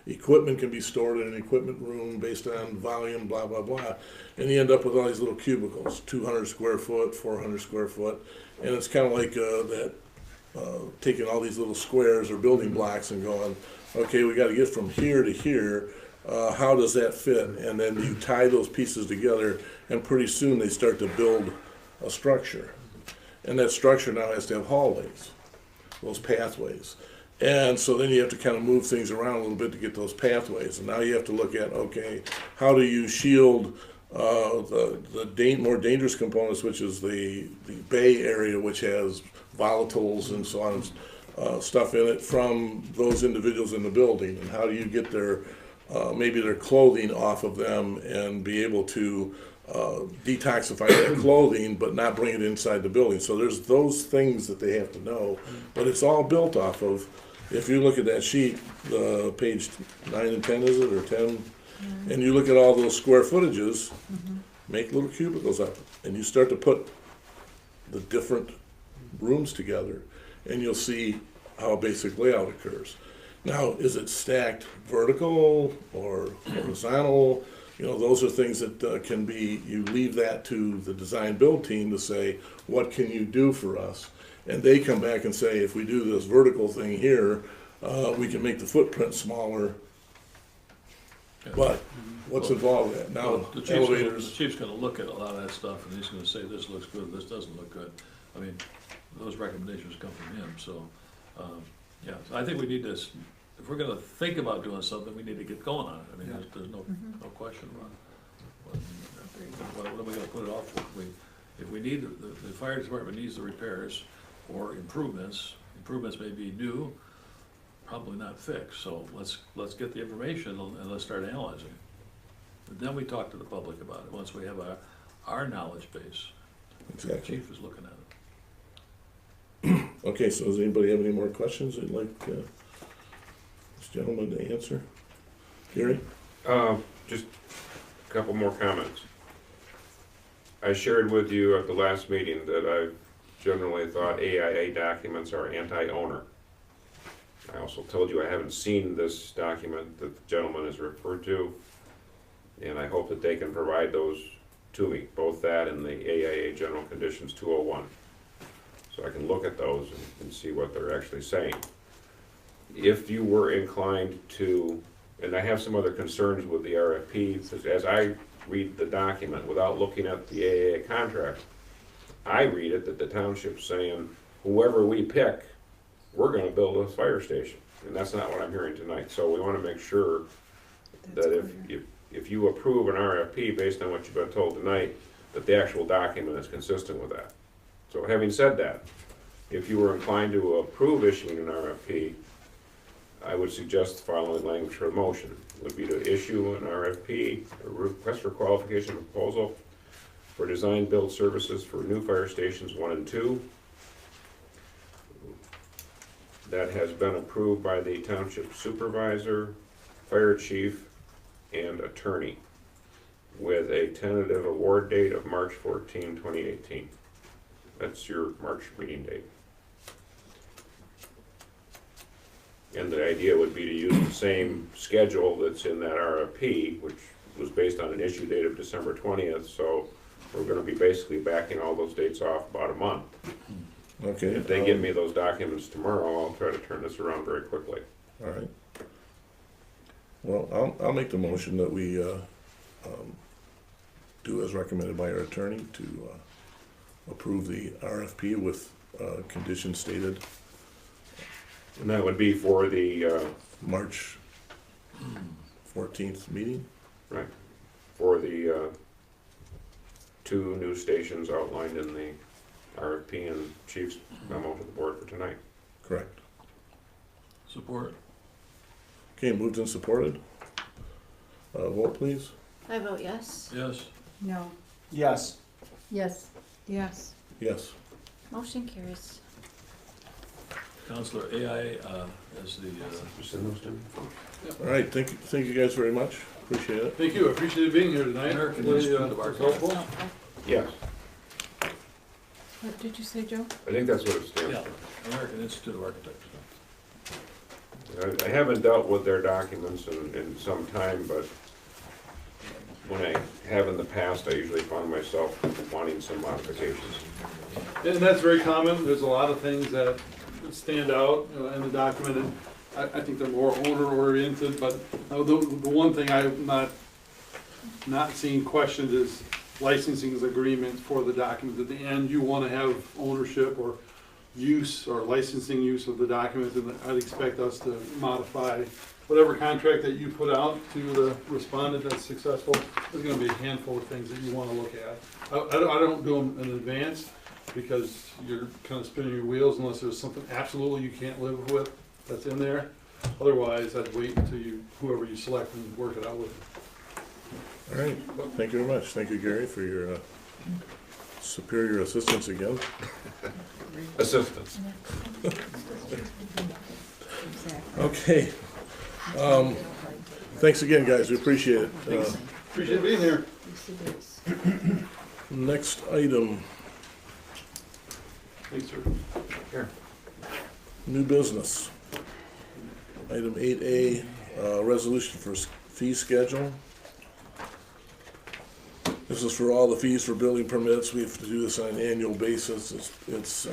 equipment can be stored in an equipment room based on volume, blah, blah, blah. And you end up with all these little cubicles, 200 square foot, 400 square foot. And it's kind of like taking all these little squares or building blocks and going, okay, we got to get from here to here. How does that fit? And then you tie those pieces together, and pretty soon they start to build a structure. And that structure now has to have hallways, those pathways. And so then you have to kind of move things around a little bit to get those pathways. And now you have to look at, okay, how do you shield the more dangerous components, which is the bay area, which has volatiles and so on, stuff in it, from those individuals in the building? And how do you get their maybe their clothing off of them and be able to detoxify that clothing but not bring it inside the building? So there's those things that they have to know, but it's all built off of, if you look at that sheet, page 9 and 10, is it, or 10? And you look at all those square footages, make little cubicles up, and you start to put the different rooms together, and you'll see how a basic layout occurs. Now, is it stacked vertical or horizontal? You know, those are things that can be, you leave that to the design build team to say, what can you do for us? And they come back and say, if we do this vertical thing here, we can make the footprint smaller. But what's involved in that? Now, well, the elevators. chief's going to look at a lot of that stuff, and he's going to say, this looks good, this doesn't look good. I mean, those recommendations come from him. So, yeah, so I think we need to, if we're going to think about doing something, we need to get going on it. I mean, there's no question about it. What are we going to put it off for? If we need, the fire department needs the repairs or improvements. Improvements may be new, probably not fixed. So let's get the information and let's start analyzing it. And then we talk to the public about it once we have our knowledge base. Exactly. The chief is looking at it. Okay, so does anybody have any more questions they'd like this gentleman to answer? Gary? Just a couple more comments. I shared with you at the last meeting that I generally thought AIA documents are anti-owner. I also told you I haven't seen this document that the gentleman has referred to. And I hope that they can provide those to me, both that and the AIA General Conditions 201. So I can look at those and see what they're actually saying. If you were inclined to, and I have some other concerns with the RFP, because as I read the document without looking at the AIA contract, I read it that the township's saying, whoever we pick, we're gonna build a fire station. And that's not what I'm hearing tonight. So we wanna make sure that if you approve an RFP based on what you've been told tonight, that the actual document is consistent with that. So having said that, if you were inclined to approve issuing an RFP, I would suggest the following language for the motion. Would be to issue an RFP, a request for qualification proposal for design build services for new fire stations 1 and 2. That has been approved by the township supervisor, fire chief, and attorney, with a tentative award date of March 14, 2018. That's your March meeting date. And the idea would be to use the same schedule that's in that RFP, which was based on an issue date of December 20th, so we're gonna be basically backing all those dates off about a month. Okay. If they give me those documents tomorrow, I'll try to turn this around very quickly. All right. Well, I'll make the motion that we do as recommended by our attorney to approve the RFP with conditions stated. And that would be for the March 14th meeting? Right. For the 2 new stations outlined in the RFP and chief's memo to the board for tonight. Correct. Support. Okay, moved and supported. Vote please. I vote yes. Yes. No. Yes. Yes. Yes. Yes. Motion carries. Counselor AI as the, Send those to me. All right, thank you guys very much. Appreciate it. Thank you, I appreciate being here tonight. American Really, Institute of Architects. helpful. Yes, What did you say, Joe? I think that's what it stands Yeah, for. American Institute of Architects. I haven't dealt with their documents in some time, but when I have in the past, I usually find myself wanting some modifications. And that's very common, there's a lot of things that stand out in the document, and I think they're more owner-oriented, but the one thing I'm not seeing questioned is licensing agreement for the document. At the end, you want to have ownership or use or licensing use of the document, and I'd expect us to modify whatever contract that you put out to the respondent that's successful. There's going to be a handful of things that you want to look at. I don't do them in advance because you're kind of spinning your wheels unless there's something absolutely you can't live with that's in there. Otherwise, I'd wait until whoever you select and work it out with. All right, thank you very much. Thank you, Gary, for your superior assistance again. Assistance. Okay. Thanks again, guys. We appreciate it. Appreciate being here. Next item, Thanks, sir. Here. new business. Item 8A, resolution for fee schedule. This is for all the fees for building permits. We have to do this on an annual basis. It's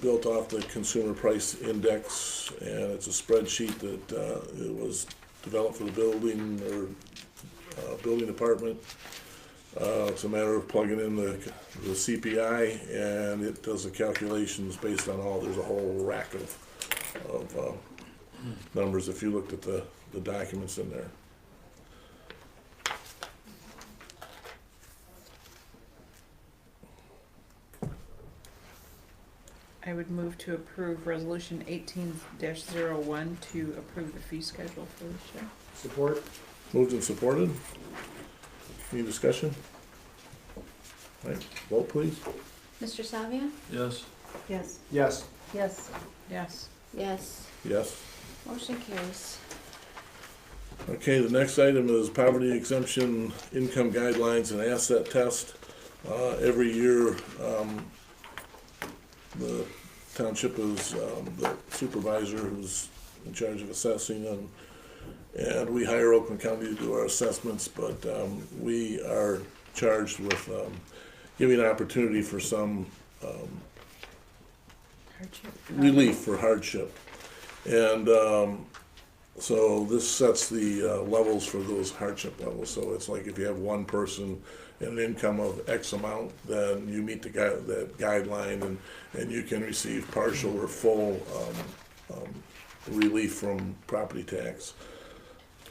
built off the consumer price index, and it's a spreadsheet that it was developed for the building department. It's a matter of plugging in the CPI, and it does the calculations based on there's a whole rack of numbers if you looked at the documents in there. I would move to approve resolution 18-01 to approve the fee schedule for this year. Support. Moved and supported. Any discussion? All right, vote please. Mr. Salvia? Yes. Yes. Yes. Yes. Yes. Yes. Yes. Motion carries. Okay, the next item is poverty exemption, income guidelines, and asset test. Every year, the township is the supervisor who's in charge of assessing and And we hire Oakland County to do our assessments, but we are charged with giving opportunity for some relief for hardship. And so this sets the levels for those hardship levels. So it's like if you have one person and an income of X amount, then you meet that guideline, and you can receive partial or full relief from property tax.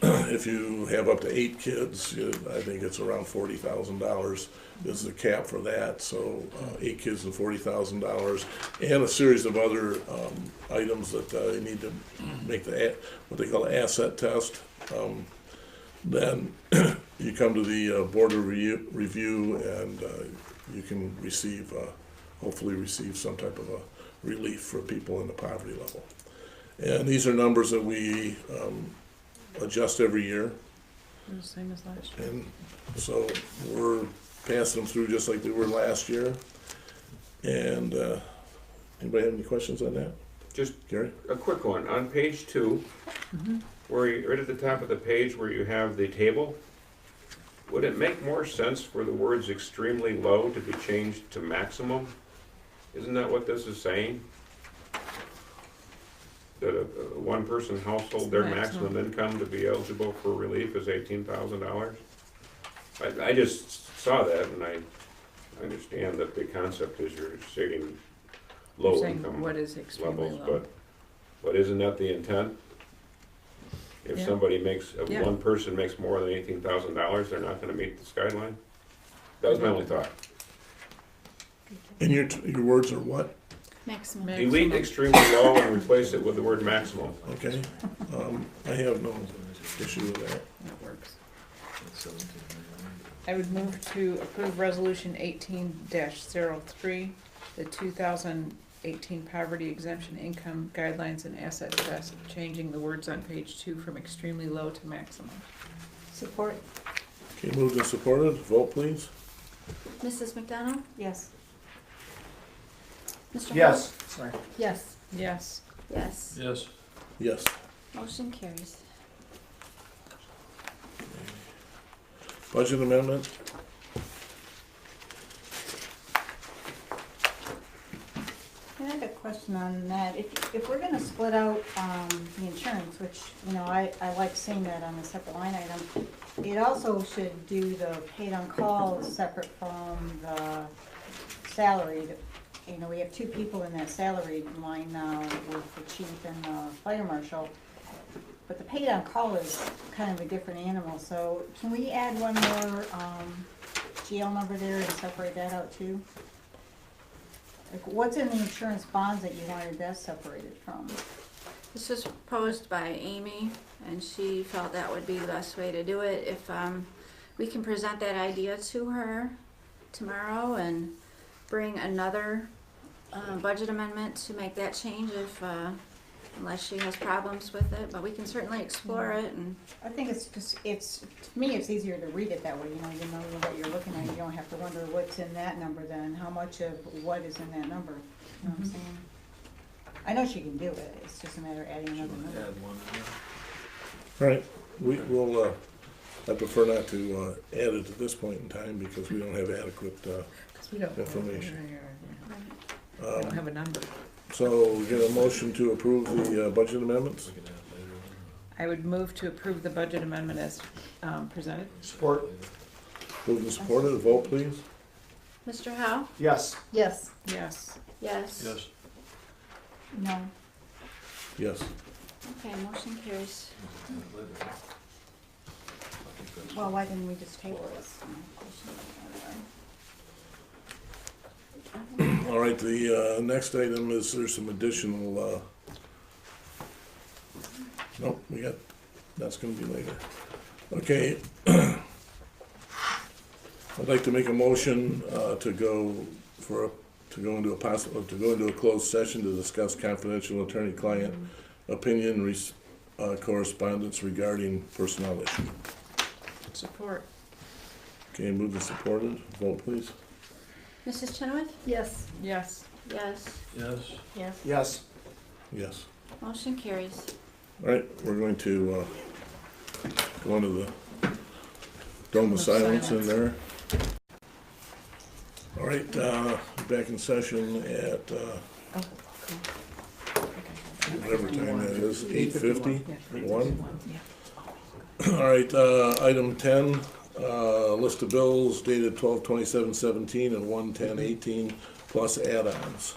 If you have up to 8 kids, I think it's around $40,000 is the cap for that. So 8 kids and $40,000, and a series of other items that you need to make what they call an asset test. Then you come to the board of review, and you can receive, hopefully receive some type of a relief for people in the poverty level. And these are numbers that we adjust every year. Same as last year. And so we're passing them through just like they were last year. And anybody have any questions on that? Just Gary? a quick one. On page 2, where you, right at the top of the page where you have the table, would it make more sense for the words extremely low to be changed to maximum? Isn't that what this is saying? That a one-person household, their maximum income to be eligible for relief is $18,000? I just saw that, and I understand that the concept is you're stating low income what is extremely levels, low. but isn't that the intent? If somebody makes, if Yeah. one person makes more than $18,000, they're not gonna meet this guideline? That was my only thought. And your words are what? Maximum. Delete extremely low and replace it with the word maximum. Okay. I have no issue with that. That works. I would move to approve resolution 18-03, the 2018 poverty exemption income guidelines and asset test, changing the words on page 2 from extremely low to maximum. Support. Okay, moved and supported. Vote, please. Mrs. McDonald? Yes. Mr. Hall? Yes, sorry. Yes. Yes. Yes. Yes. Yes. Motion carries. Budget amendment? I have a question on that. If we're gonna split out, the insurance, which, you know, I like seeing that on a separate line item, it also should do the paid on call separate from the salaried. You know, we have 2 people in that salaried line now with the chief and the fire marshal. But the paid on call is kind of a different animal, so can we add one more, GL number there and separate that out too? Like, what's in the insurance bonds that you wanted that separated from? This was proposed by Amy, and she felt that would be the best way to do it. If we can present that idea to her tomorrow and bring another budget amendment to make that change if, unless she has problems with it, but we can certainly explore it. And I think it's just, to me, it's easier to read it that way, you know what you're looking at, you don't have to wonder what's in that number then, how much of what is in that number, you know what I'm saying? I know she can do it, it's just a matter of adding another number. Add one. All right, we will, I prefer not to add it at this point in time because we don't have adequate We don't information. We don't have a number. So we get a motion to approve the budget amendments? I would move to approve the budget amendment as presented. Support. Moved and supported. Vote, please. Mr. Howe? Yes. Yes. Yes. Yes. Yes. No. Yes. Okay, motion carries. Well, why didn't we just table this? All right, the next item is there's some additional, nope, that's gonna be later. Okay. I'd like to make a motion to go into a closed session to discuss confidential attorney-client opinion correspondence regarding personnel issue. Support. Okay, moved and supported. Vote, please. Mrs. Chenoweth? Yes. Yes. Yes. Yes. Yes. Yes. Yes. Motion carries. All right, we're going to one of the dome of silence in there. All right, back in session at whatever time that is, 8:50, 1. All right, item 10, list of bills dated 12/27/17 and 1/10/18 plus add-ons,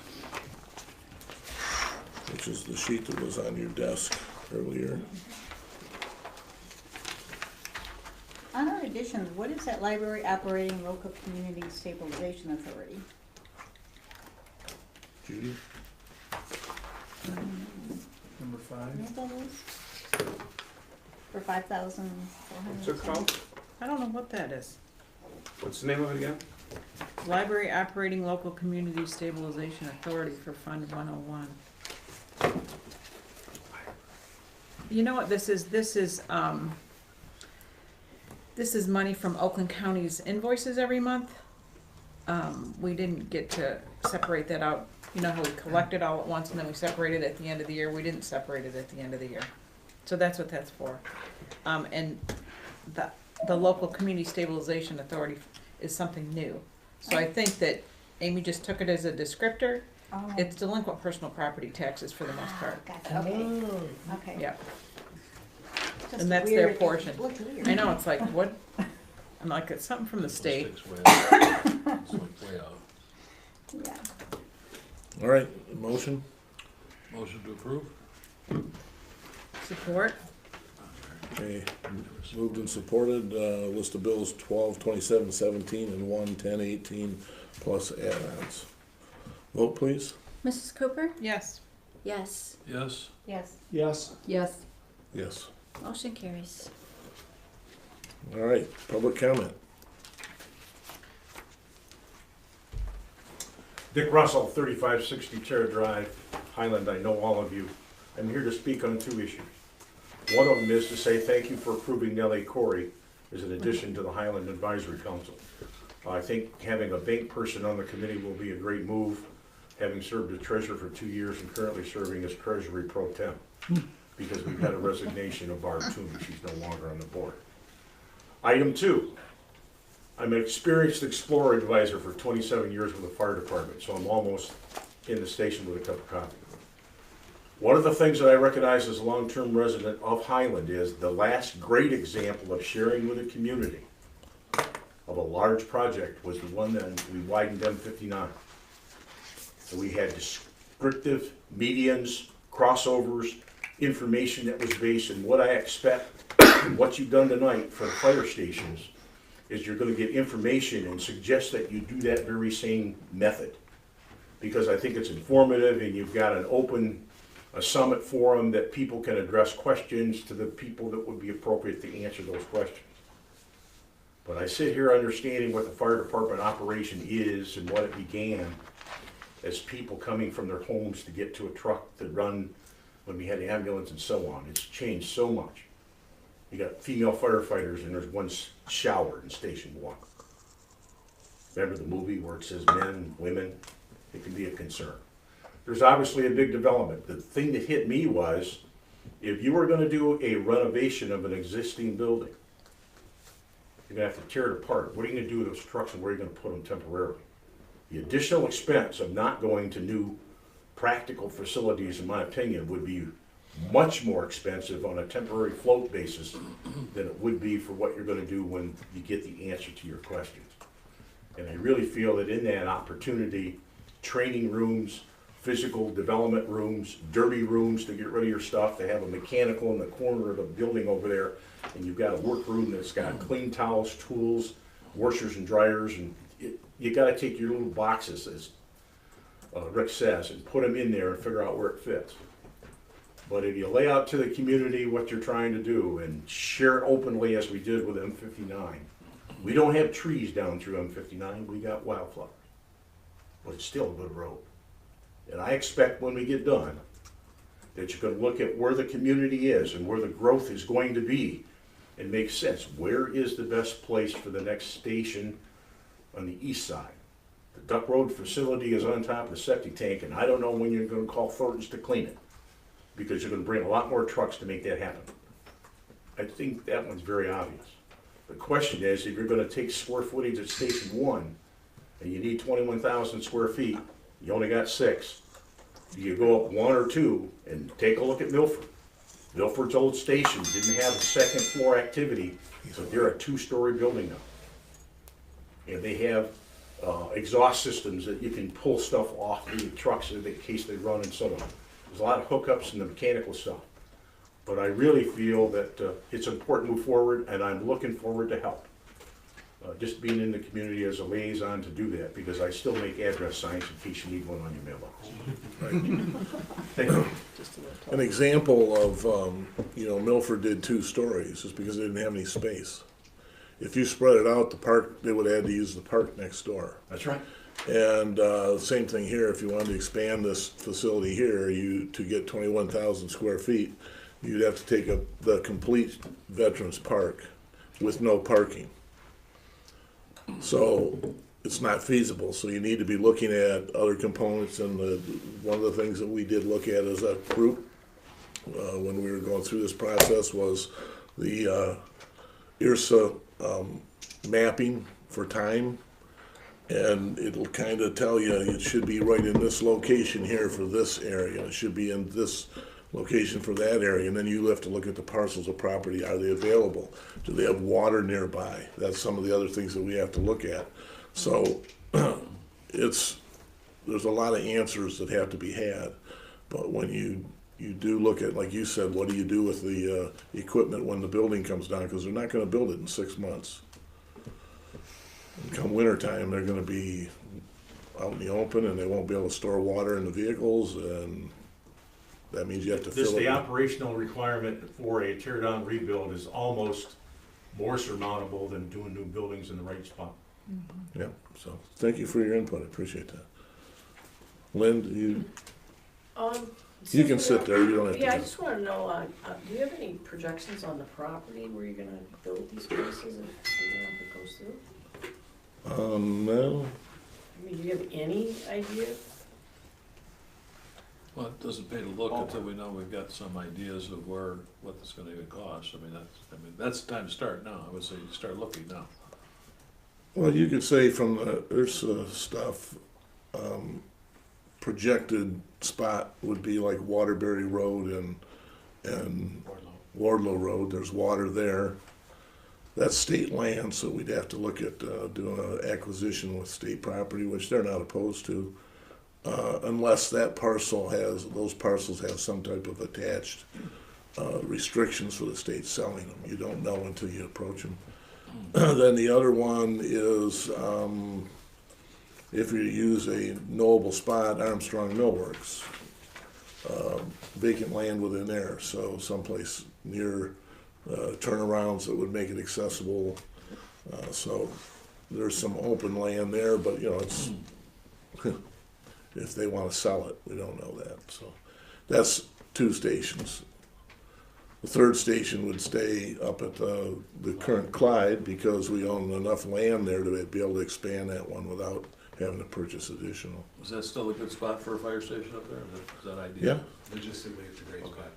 which is the sheet that was on your desk earlier. On our additions, what is that library operating local community stabilization authority? Judy? Number 5. You know what that is? For 5,400. What's it called? I don't know what that is. What's the name of it again? Library Operating Local Community Stabilization Authority for Fund 101. You know what this is? This is money from Oakland County's invoices every month. We didn't get to separate that out. You know how we collect it all at once and then we separate it at the end of the year? We didn't separate it at the end of the year. So that's what that's for. And the Local Community Stabilization Authority is something new. So I think that Amy just took it as a descriptor. Oh. It's delinquent personal property taxes for the most part. Gotcha. Okay. Okay. Yep. Just And that's their weird. portion. It looked weird. I know, it's like, what? I'm like, it's something from the state. It's way out. It's like way out. Yeah. All right, motion? Motion to approve? Support? Okay, moved and supported, list of bills 12/27/17 and 1/10/18 plus add-ons. Vote please. Mrs. Cooper? Yes. Yes. Yes? Yes. Yes. Yes. Yes. Motion carries. All right, public comment. Dick Russell, 3560 Terra Drive, Highland. I know all of you. I'm here to speak on 2 issues. One of them is to say thank you for approving Nellie Corey as an addition to the Highland Advisory Council. I think having a bank person on the committee will be a great move, having served as treasurer for 2 years and currently serving as treasury pro tem, because we've had a resignation of Barb Toomey. She's no longer on the board. Item 2. I'm an experienced Explorer advisor for 27 years with the fire department, so I'm almost in the station with a cup of coffee. One of the things that I recognize as a long-term resident of Highland is the last great example of sharing with the community of a large project was the one that we widened M59. So we had descriptive medians, crossovers, information that was based on what I expect and what you've done tonight for the fire stations is you're going to get information and suggest that you do that very same method. Because I think it's informative and you've got an open summit forum that people can address questions to the people that would be appropriate to answer those questions. But I sit here understanding what the fire department operation is and what it began as people coming from their homes to get to a truck to run when we had the ambulance and so on. It's changed so much. You got female firefighters and there's one shower in Station 1. Remember the movie where it says men, women? It can be a concern. There's obviously a big development. The thing that hit me was, if you were going to do a renovation of an existing building, you're going to have to tear it apart. What are you going to do with those trucks and where are you going to put them temporarily? The additional expense of not going to new practical facilities, in my opinion, would be much more expensive on a temporary float basis than it would be for what you're going to do when you get the answer to your questions. And I really feel that in that opportunity, training rooms, physical development rooms, dirty rooms to get rid of your stuff. They have a mechanical in the corner of the building over there, and you've got a workroom that's got clean towels, tools, washers and dryers, and you got to take your little boxes, as Rick says, and put them in there and figure out where it fits. But if you lay out to the community what you're trying to do and share it openly as we did with M59, we don't have trees down through M59, we got wildflowers. But it's still a good road. And I expect when we get done that you're going to look at where the community is and where the growth is going to be and make sense. Where is the best place for the next station on the east side? The Duck Road facility is on top of the septic tank, and I don't know when you're going to call Thornton's to clean it, because you're going to bring a lot more trucks to make that happen. I think that one's very obvious. The question is, if you're gonna take square footage at Station 1, and you need 21,000 square feet, you only got 6. Do you go up 1 or 2 and take a look at Milford? Milford's old station didn't have a second floor activity, so they're a 2-story building now. And they have exhaust systems that you can pull stuff off the trucks in case they run and so on. There's a lot of hookups and the mechanical stuff. But I really feel that it's important to move forward, and I'm looking forward to help. Just being in the community as a liaison to do that, because I still make address signs in case you need one on your mailbox. Right. Thank you. An example of, Milford did 2 stories is because they didn't have any space. If you spread it out, the park, they would have had to use the park next door. That's right. And same thing here, if you wanted to expand this facility here, to get 21,000 square feet, you'd have to take the complete Veterans Park with no parking. So it's not feasible, so you need to be looking at other components, and one of the things that we did look at as a group when we were going through this process was the IRSA mapping for time, and it'll kind of tell you it should be right in this location here for this area, it should be in this location for that area, and then you have to look at the parcels of property. Are they available? Do they have water nearby? That's some of the other things that we have to look at. So there's a lot of answers that have to be had, but when you do look at, like you said, what do you do with the equipment when the building comes down, because they're not going to build it in 6 months. And come wintertime, they're going to be out in the open, and they won't be able to store water in the vehicles, and that means you have to fill it. The operational requirement for a tear-down rebuild is almost more surmountable than doing new buildings in the right spot. Yeah, so thank you for your input, I appreciate that. Lynn, you can sit there, you don't have to. Yeah, I just wanna know, do you have any projections on the property where you're gonna build these places if it goes through? No. I mean, do you have any idea? Well, it doesn't pay to look until we know we've got some ideas of what it's gonna even cost. I mean, that's the time to start now. I would say start looking now. Well, you could say from the IRSA stuff, projected spot would be like Waterbury Road and Wardlow Road. There's water there. That's state land, so we'd have to look at doing an acquisition with state property, which they're not opposed to, unless those parcels have some type of attached restrictions for the state selling them. You don't know until you approach them. Then the other one is if you use a knowable spot, Armstrong Millworks, vacant land within there, so someplace near turnarounds that would make it accessible. So there's some open land there, but it's if they want to sell it, we don't know that. So that's 2 stations. The 3rd station would stay up at the current Clyde, because we own enough land there to be able to expand that one without having to purchase additional. Is that still a good spot for a fire station up there? Is that ideal? Yeah. Logistically, it's a great spot.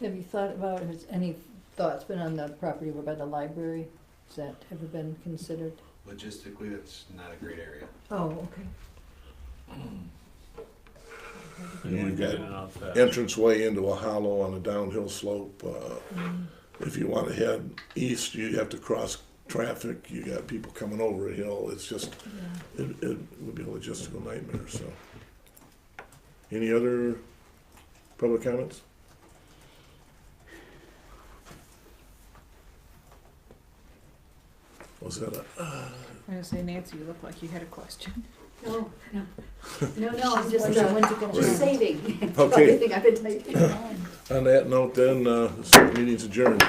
Have you thought about, has any thoughts been on the property over by the library? Has that ever been considered? Logistically, that's not a great area. Oh, okay. And we've got entranceway into a hollow on a downhill slope. If you want to head east, you have to cross traffic. You got people coming over a hill. It's just, it would be a logistical nightmare. So, any other public comments? Was that I was gonna say, Nancy, you look like you had a question. No, I'm just saving. Okay. Everything I've been typing. On that note, then, this meeting's adjourned.